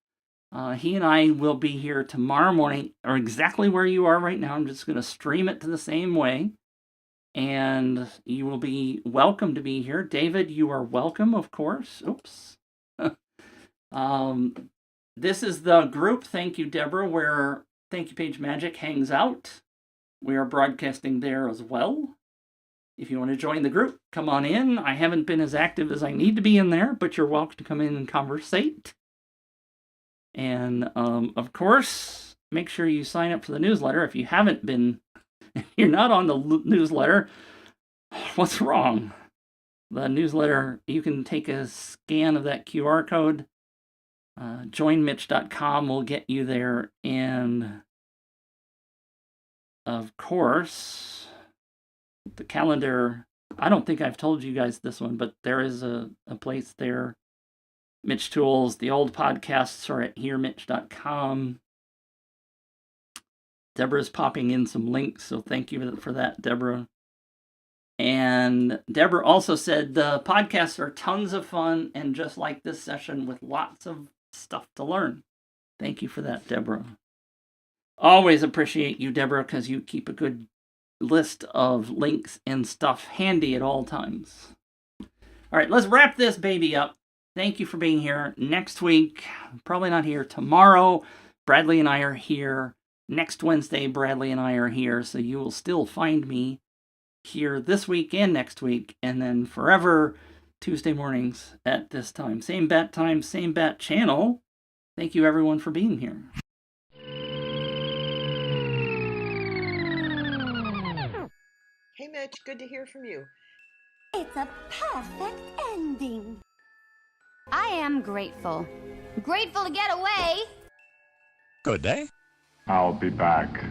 he and I will be here tomorrow morning, or exactly where you are right now. I'm just going to stream it to the same way. and you will be welcome to be here. David, you are welcome, of course. Oops. This is the group, thank you, Deborah, where Thank You Page Magic hangs out. We are broadcasting there as well. If you want to join the group, come on in. I haven't been as active as I need to be in there, but you're welcome to come in and conversate. And, of course, make sure you sign up for the newsletter. If you haven't been, if you're not on the newsletter, what's wrong? The newsletter, you can take a scan of that QR code. Joinmitch.com will get you there. And, of course, the calendar, I don't think I've told you guys this one, but there is a place there. Mitch Tools, the old podcasts are at heremitch.com. Deborah's popping in some links, so thank you for that, Deborah. And Deborah also said the podcasts are tons of fun and just like this session with lots of stuff to learn. Thank you for that, Deborah. Always appreciate you, Deborah, because you keep a good list of links and stuff handy at all times. All right, let's wrap this baby up. Thank you for being here. Next week, probably not here. Tomorrow, Bradley and I are here. Next Wednesday, Bradley and I are here. So you will still find me here this week and next week. And then forever, Tuesday mornings at this time. Same bat time, same bat channel. Thank you, everyone, for being here. Hey, Mitch, good to hear from you. It's a perfect ending. I am grateful. Grateful to get away. Good day. I'll be back.